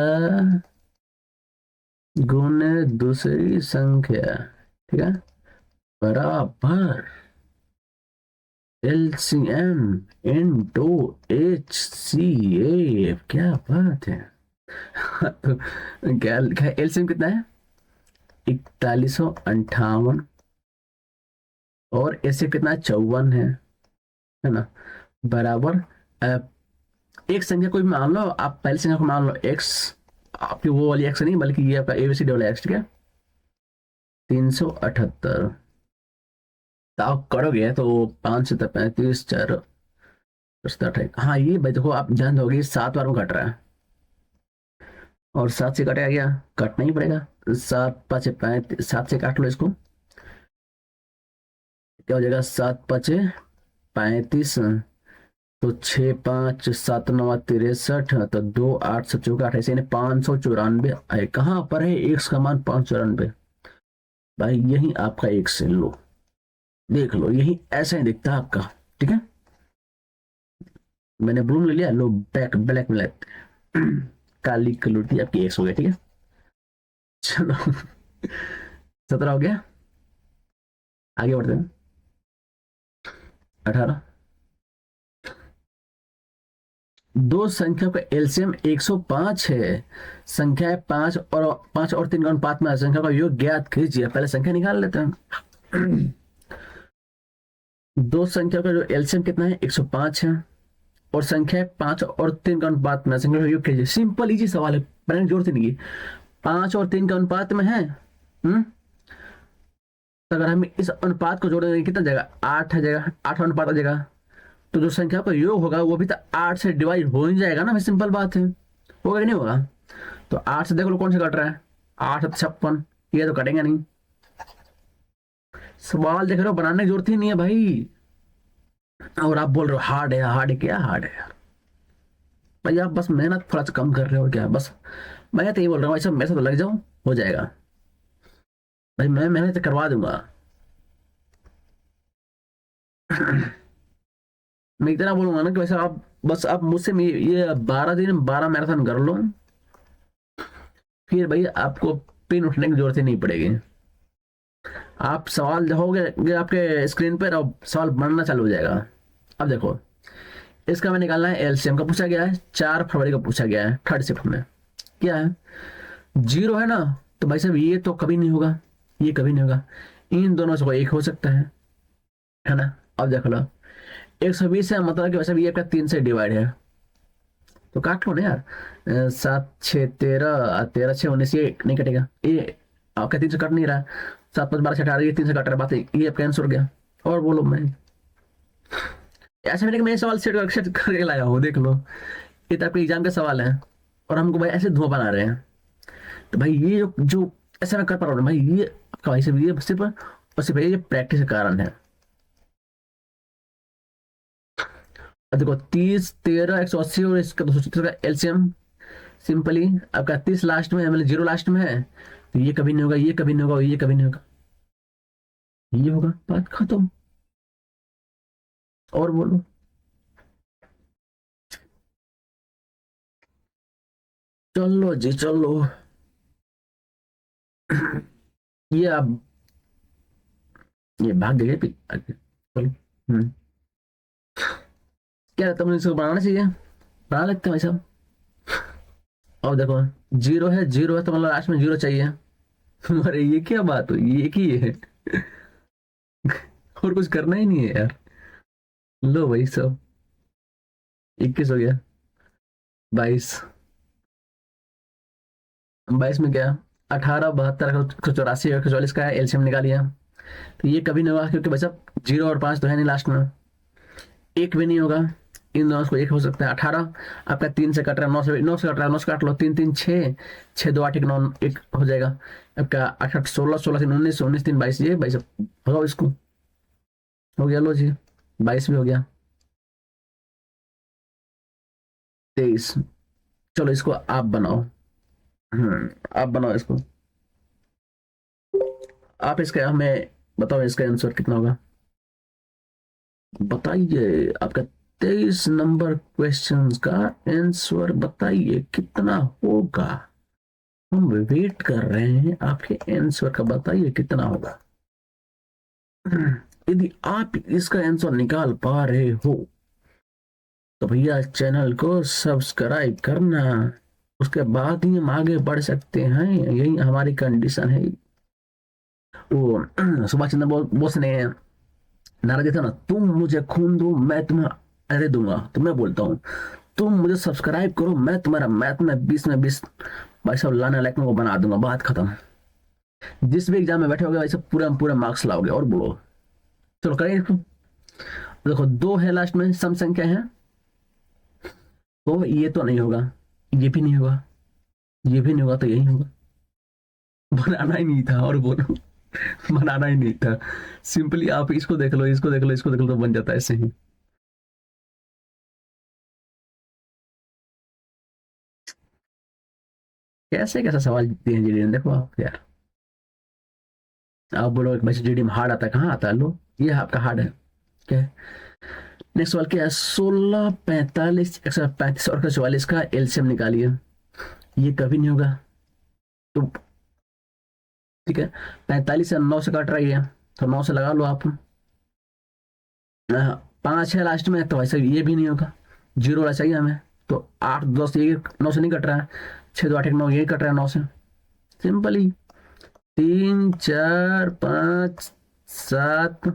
गुने दूसरी संख्या, ठीक है, बराबर एलसीएम इनटू एचसीएफ। क्या बात है। तो क्या लिखा है? एलसीएम कितना है? 4158 और एचसीएफ कितना है? 54 है ना, बराबर एक संख्या कोई मान लो आप, पहली संख्या को मान लो एक्स, आपकी वो वाली एक्स नहीं बल्कि ये आपका एबीसी डबल एक्स, ठीक है, 378। तो आप करोगे तो 5 से 35 4 हाँ ये भाई देखो, आप जान दोगे 7 बार में कट रहा है और 7 से कटेगा क्या? कटना ही पड़ेगा। 7 5 35, 7 से काट लो इसको, क्या हो जाएगा? 7 5 35, तो 6 5 7 9 63, तो 2 8 7 4 ऐसे 594 है। कहाँ पर है एक्स का मान? 594 भाई, यही आपका एक्स है, लो देख लो, यही ऐसा ही दिखता है आपका, ठीक है। मैंने ब्लू ले लिया, लो ब्लैक ब्लैक ब्लैक काली कलूटी आपकी एक्स हो गया, ठीक है। चलो 17 हो गया, आगे बढ़ते हैं। 18, दो संख्या का एलसीएम 105 है। संख्या 5 और 3 का अनुपात में संख्या का योग ज्ञात कीजिए। पहले संख्या निकाल लेते हैं। दो संख्या का जो एलसीएम कितना है? 105 है, और संख्या 5 और 3 का अनुपात में संख्या का योग कीजिए। सिंपल इजी सवाल है, मैंने जोर से नहीं की। 5 और 3 का अनुपात में है, तो अगर हम इस अनुपात को जोड़ेंगे कितना जाएगा? 8 आ जाएगा, 8 अनुपात आ जाएगा। तो जो संख्या का योग होगा वो भी तो 8 से डिवाइड हो ही जाएगा ना, सिंपल बात है। होगा कि नहीं होगा? तो 8 से देख लो कौन से कट रहा है, 8 56, ये तो कटेंगे नहीं। सवाल देख रहे हो, बनाने की जरूरत ही नहीं है भाई। और आप बोल रहे हो हार्ड है, हार्ड है, क्या हार्ड है यार भाई? आप बस मेहनत थोड़ा सा कम कर रहे हो क्या? बस मैं तो ये बोल रहा हूँ, ऐसा मेरे से तो लग जाओ, हो जाएगा भाई, मैं मेहनत करवा दूंगा। मैं इतना बोलूंगा ना कि वैसे आप बस आप मुझसे ये 12 दिन 12 मैराथन कर लो, फिर भाई आपको पिन उठने की जरूरत ही नहीं पड़ेगी। आप सवाल देखोगे आपके स्क्रीन पर और सवाल बनना चालू हो जाएगा। अब देखो, इसका मैं निकालना है एलसीएम का पूछा गया है, 4 फरवरी का पूछा गया है, थर्ड शिफ्ट में। क्या है? 0 है ना, तो भाई साहब ये तो कभी नहीं होगा, ये कभी नहीं होगा। इन दोनों से कोई एक हो सकता है ना। अब देख लो, 120 है, मतलब कि वैसे भी ये आपका 3 से डिवाइड है, तो काट लो ना यार। 7 6 13, 13 6 19, ये नहीं कटेगा, ये आपका 3 से कट नहीं रहा। 7 5 12 6 18, ये 3 से कट रहा है, बात है ये आपका आंसर हो गया। और बोलो, मैं ऐसा मैंने कि मैं सवाल सेट करके लाया हूँ, देख लो, ये तो आपके एग्जाम का सवाल है और हमको भाई ऐसे धुआं बना रहे हैं। तो भाई ये जो ऐसा मैं कर पा रहा हूँ भाई, ये आपका भाई सिर्फ ये सिर्फ और सिर्फ ये प्रैक्टिस का कारण है। अब देखो 30 13 180 और इसका 270 का एलसीएम सिंपली आपका 30 लास्ट में है, मतलब 0 लास्ट में है, तो ये कभी नहीं होगा, ये कभी नहीं होगा, ये कभी नहीं होगा, ये होगा, बात खत्म। और बोलो। चलो जी चलो। ये आप, ये भाग गए आगे, चलो। क्या रहता है, इसको बनाना चाहिए, बना लेते हैं भाई साहब। और देखो 0 है तो मतलब लास्ट में 0 चाहिए। अरे ये क्या बात हुई, ये एक ही है, और कुछ करना ही नहीं है यार। लो भाई सब, 21 हो गया। 22, 22 में क्या? 18 72 184 144 का एलसीएम निकालिए। तो ये कभी नहीं होगा, क्योंकि भाई साहब 0 और 5 तो है नहीं लास्ट में, एक भी नहीं होगा। इन दोनों को एक हो सकता है। 18 आपका 3 से कट रहा है, 9 से कट रहा है, 9 से काट लो, 3 3 6, 6 2 8 1 9 1 हो जाएगा आपका। 8 8 16, 16 3 19, 19 3 22, ये भाई साहब भगाओ इसको, हो गया, लो जी 22 भी हो गया। 23, चलो इसको आप बनाओ। आप बनाओ इसको, आप इसका हमें बताओ इसका आंसर कितना होगा, बताइए आपका 23 नंबर क्वेश्चन का आंसर बताइए कितना होगा। हम वेट कर रहे हैं आपके आंसर का, बताइए कितना होगा। यदि आप इसका आंसर निकाल पा रहे हो तो भैया चैनल को सब्सक्राइब करना, उसके बाद ही हम आगे बढ़ सकते हैं, यही हमारी कंडीशन है। वो सुभाष चंद्र बोस ने नारा दिया था ना, तुम मुझे खून दो मैं तुम्हें अरे दूंगा, तो मैं बोलता हूँ तुम मुझे सब्सक्राइब करो, मैं तुम्हारा मैथ में 20 में 20 भाई साहब लाने लायक में वो बना दूंगा, बात खत्म। जिस भी एग्जाम में बैठे होगे भाई साहब पूरा पूरा मार्क्स लाओगे। और बोलो, चलो करें इसको। देखो 2 है लास्ट में, सम संख्या है, तो ये तो नहीं होगा, ये भी नहीं होगा, ये भी नहीं होगा, तो यही होगा। बनाना ही नहीं था, और बोलो बनाना ही नहीं था। सिंपली आप इसको देख लो, इसको देख लो, इसको देख लो, तो बन जाता है ऐसे ही। कैसे कैसा सवाल दिए हैं जीडी ने, देखो आप यार। आप बोलो एक बच्चे जीडी में हार्ड आता है, कहाँ आता है, लो ये आपका हार्ड है। क्या है नेक्स्ट सवाल, क्या है, 16 45 135 और 44 का एलसीएम निकालिए। ये कभी नहीं होगा, तो ठीक है 45 से 9 से कट रही है, तो 9 से लगा लो आप। 5 है लास्ट में, तो वैसे ये भी नहीं होगा, 0 वाला चाहिए हमें। तो 8 10 ये 9 से नहीं कट रहा है, 6 2 8 1 9 ये कट रहा है 9 से, सिंपली 3 4 5 7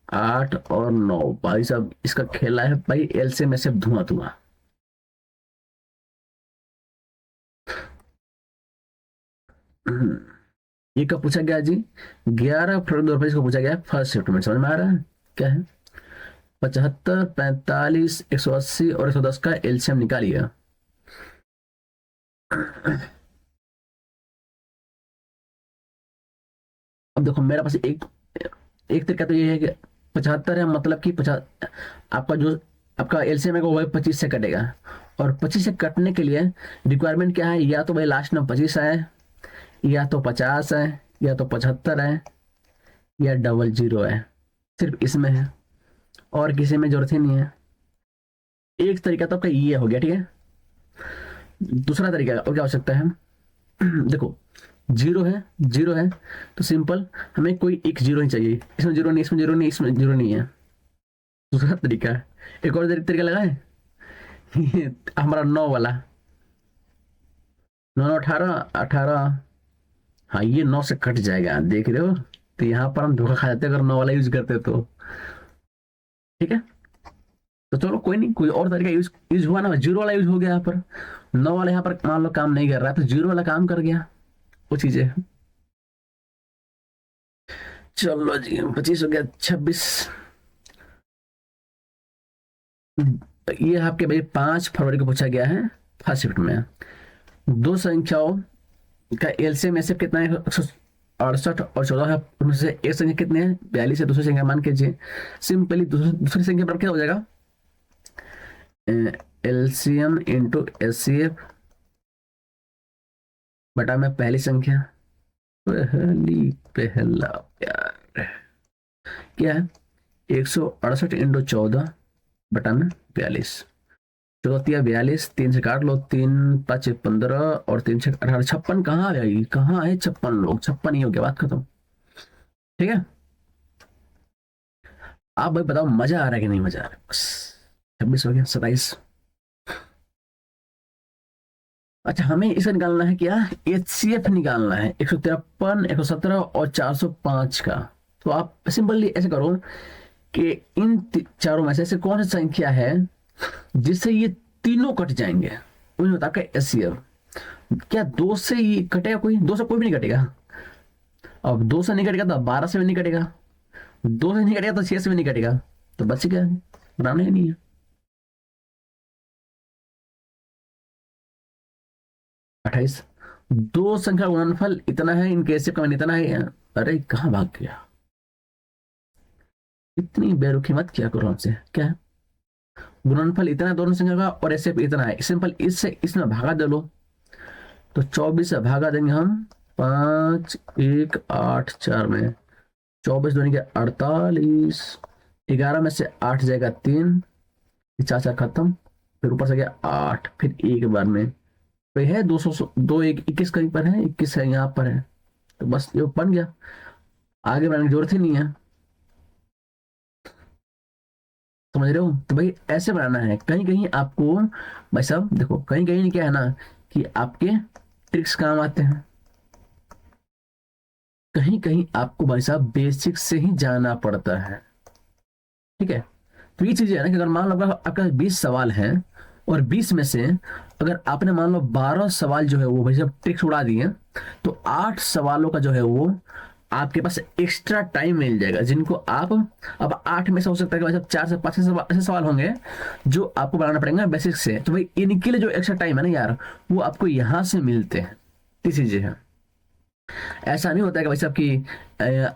8 और 9 भाई साहब इसका खेला है भाई एलसीएम में से धुआं धुआं। ये कब पूछा गया जी, 11 फरवरी 2025 को पूछा गया, फर्स्ट शिफ्ट में, समझ में आ रहा है क्या है। 75 45 180 और 110 का एलसीएम निकालिए। अब देखो मेरे पास एक एक तरीका तो ये है कि 75 है, मतलब कि 50 आपका जो आपका एलसीएम है वो 25 से कटेगा, और 25 से कटने के लिए रिक्वायरमेंट क्या है, या तो भाई लास्ट में 25 है, या तो 50 है, या तो 75 है, या डबल जीरो है, सिर्फ इसमें है, और किसी में जरूरत ही नहीं है। एक तरीका तो आपका ये हो गया, ठीक है। दूसरा तरीका और क्या हो सकता है देखो, जीरो है, जीरो है, तो सिंपल हमें कोई एक जीरो ही चाहिए, इसमें जीरो नहीं, इसमें जीरो नहीं, इसमें जीरो नहीं है। दूसरा तरीका है, एक और तरीका लगा है हमारा 9 वाला, 9 18 18, हाँ ये 9 से कट जाएगा, देख रहे हो। तो यहाँ पर हम धोखा खा जाते अगर 9 वाला यूज करते तो, ठीक है। तो चलो कोई नहीं, कोई और तरीका यूज यूज हुआ ना, जीरो वाला यूज हो गया यहाँ पर, 9 वाला यहाँ पर मान लो काम नहीं कर रहा है, तो जीरो वाला काम कर गया, वो चीजें। चलो जी 25 हो गया, 26, ये आपके भाई 5 फरवरी को पूछा गया है फर्स्ट शिफ्ट में। दो संख्याओं का एलसीएम में से कितना है, 168 और 14 है, उनमें से एक संख्या कितने हैं, 42 है, दूसरी संख्या मान कीजिए। सिंपली दूसरी संख्या पर क्या हो जाएगा, एलसीएम इंटू एचसीएफ बटा में पहली संख्या, पहला प्यार क्या है, 168 इंटू 14 बटा में 42, चौथिया 42, 3 से काट लो, 3 5 15 और 3 से 18, 56 कहाँ है, कहाँ है 56, लोग 56 ही हो गया, बात खत्म, ठीक है। आप भाई बताओ मजा आ रहा है कि नहीं मजा आ रहा है, बस 26 हो गया, 27। अच्छा हमें इसे निकालना है क्या, एचसीएफ निकालना है, 153 117 और 405 का। तो आप सिंपली ऐसे करो कि इन चारों में से ऐसे कौन सी संख्या है जिससे ये तीनों कट जाएंगे, उन्हें बता के एचसीएफ। क्या 2 से ये कटेगा, कोई 2 से कोई भी नहीं कटेगा, अब 2 से नहीं कटेगा तो 12 से भी नहीं कटेगा, 2 से नहीं कटेगा तो 6 से भी नहीं कटेगा, तो बच गया, बनाना ही नहीं है। 28। दो संख्या का गुणनफल इतना है, इनके एसएफ का मान इतना है। अरे कहाँ भाग गया, इतनी बेरुखी मत किया करो हमसे। क्या है, गुणनफल इतना है दोनों संख्या का और एसएफ इतना है, सिंपल इससे इसमें भागा दे लो, तो 24 से भागा देंगे हम 5 1 8 4 में, 24 दूनी के 48, 11 में से 8 जाएगा 3, 4 खत्म, फिर ऊपर से गया 8, फिर एक बार में, तो यह है 200 2 1 21 कहीं पर है, 21 है यहाँ पर है, तो बस ये बन गया, आगे बढ़ने की जरूरत ही नहीं है। समझ रहे हो, तो भाई ऐसे बनाना है। कहीं कहीं आपको भाई साहब देखो, कहीं कहीं क्या है ना कि आपके ट्रिक्स काम आते हैं, कहीं कहीं आपको भाई साहब बेसिक से ही जाना पड़ता है। ठीक है, तो ये चीज है ना कि अगर मान लो आपका 20 सवाल है और 20 में से अगर आपने मान लो 12 सवाल जो है वो भाई साहब ट्रिक्स उड़ा दिए, तो 8 सवालों का जो है वो आपके पास एक्स्ट्रा टाइम मिल जाएगा, जिनको आप अब 8 में से हो सकता है कि भाई साहब 4 से 5 ऐसे सवाल होंगे जो आपको बनाना पड़ेगा बेसिक से, तो भाई इनके लिए जो एक्स्ट्रा टाइम है ना यार, वो आपको यहाँ से मिलते हैं। तीसरी चीजें हैं, ऐसा नहीं होता है कि भाई साहब कि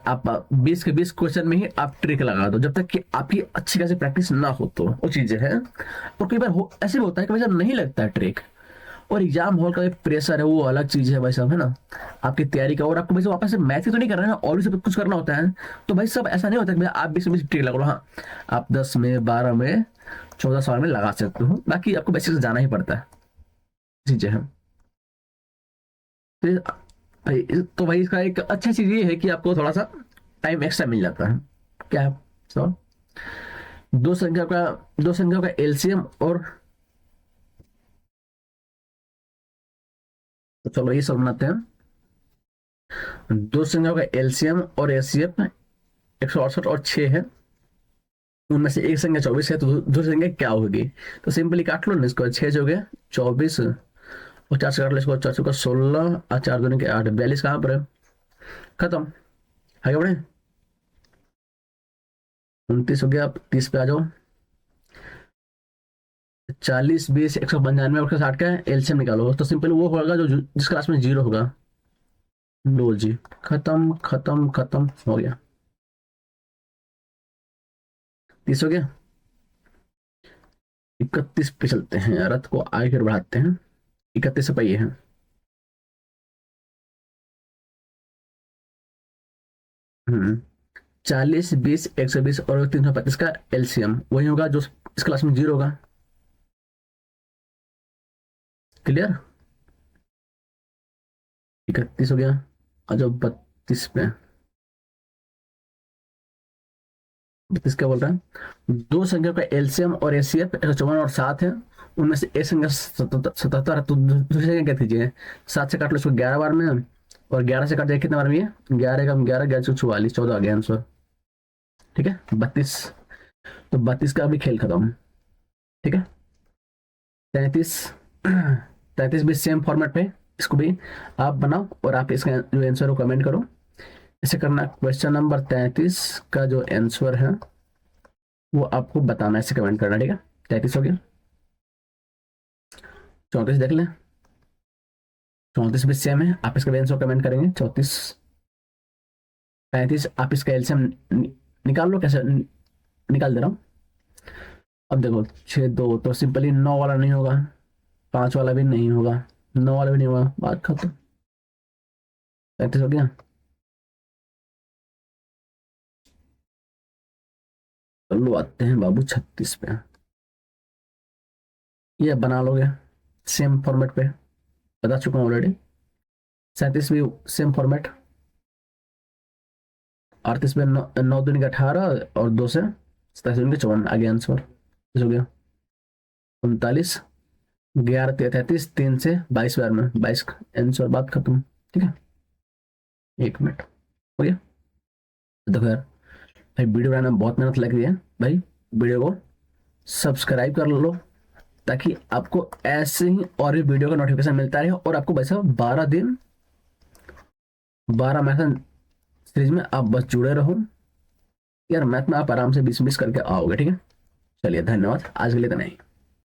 आप 20 के 20 क्वेश्चन में ही आप ट्रिक लगा दो, जब तक कि आपकी अच्छी खासी प्रैक्टिस ना हो, तो वो चीजें हैं। और कई बार ऐसे भी होता है कि भाई साहब नहीं लगता है ट्रिक, और एग्जाम हॉल का एक प्रेशर है वो अलग चीज है भाई साहब, है ना, आपकी तैयारी का, और आपको भाई साहब वापस से मैथ ही तो नहीं करना है ना, और भी सब कुछ करना होता है। तो भाई साहब ऐसा नहीं होता कि भाई आप 20 में ट्रिक लगा लो, हाँ आप 10 में 12 में 14 सवाल में लगा सकते हो, बाकी आपको बेसिक से जाना ही पड़ता है, चीजें हैं। तो भाई तो भाई इसका एक अच्छा चीज ये है कि आपको थोड़ा सा टाइम एक्स्ट्रा मिल जाता है। क्या है सर, दो संख्या का दो संख्या का एलसीएम और, तो चलो ये सब बनाते हैं। दो संख्याओं का एलसीएम और एचसीएफ 168 और 6 है, उनमें से एक संख्या 24 है, तो दूसरी संख्या क्या होगी, तो सिंपली काट लो ना इसको, 6 हो गया 24 और 4 से काट लो इसको, 4 का 16 और 4 दूनी के 8, 42 कहाँ पर है, खत्म, आगे बढ़े। 29 हो गया, आप 30 पे आ जाओ। 40 20 195 और 60 का एलसीएम निकालो, तो सिंपल वो होगा जो जिस क्लास में 0 होगा, लो जी, खत्म खत्म खत्म हो गया। 30 हो गया, 31 पे चलते हैं, रथ को आगे फिर बढ़ाते हैं, 31 पे ये है। 40 20 120 और 335 का एलसीएम वही होगा जो इस क्लास में 0 होगा, क्लियर। 31 हो गया, और जो 32 पे, 32 क्या बोल रहा है, दो संख्या का एलसीएम और एचसीएफ 154 और 7 है, उनमें से एक संख्या 77 है, तो दूसरी संख्या क्या दीजिए, 7 से काट लो इसको 11 बार में, और 11 से काट जाए कितने बार में, ये 11 का 11 11 44 14 आ गया आंसर। ठीक है 32, तो 32 का भी खेल खत्म। ठीक है 33, 33 भी सेम फॉर्मेट पे, इसको भी आप बनाओ और आप इसका जो आंसर हो कमेंट करो। ऐसे करना, क्वेश्चन नंबर 33 का जो आंसर है वो आपको बताना, ऐसे कमेंट करना, ठीक है। 33 हो गया, 34 देख लें, 34 भी सेम है, आप इसका आंसर कमेंट करेंगे 34। 35 आप इसका एलसीएम निकाल लो, कैसे निकाल दे रहा हूँ। अब देखो 6 2 तो सिंपली 9 वाला नहीं होगा, 5 वाला भी नहीं होगा, 9 वाला भी नहीं होगा, बात खत्म। 35 हो गया, चलो आते हैं बाबू 36 पे, ये बना लोगे सेम फॉर्मेट पे, बता चुका हूँ ऑलरेडी। 37 भी सेम फॉर्मेट, 38 में 9 दूनी का 18 और 2 से 27 दूनी का 54, आगे आंसर हो गया। 39 11 33 3 से 22 बार में 22 आंसर, बात खत्म। ठीक है 1 मिनट हो गया। देखो यार भाई, वीडियो बनाने में बहुत मेहनत लग रही है भाई, वीडियो को सब्सक्राइब कर लो ताकि आपको ऐसे ही और भी वीडियो का नोटिफिकेशन मिलता रहे, और आपको भाई साहब 12 दिन 12 मैथन सीरीज में आप बस जुड़े रहो यार, मैथ में आप आराम से 20 मिस करके आओगे, ठीक है। चलिए धन्यवाद, आज के लिए इतना ही।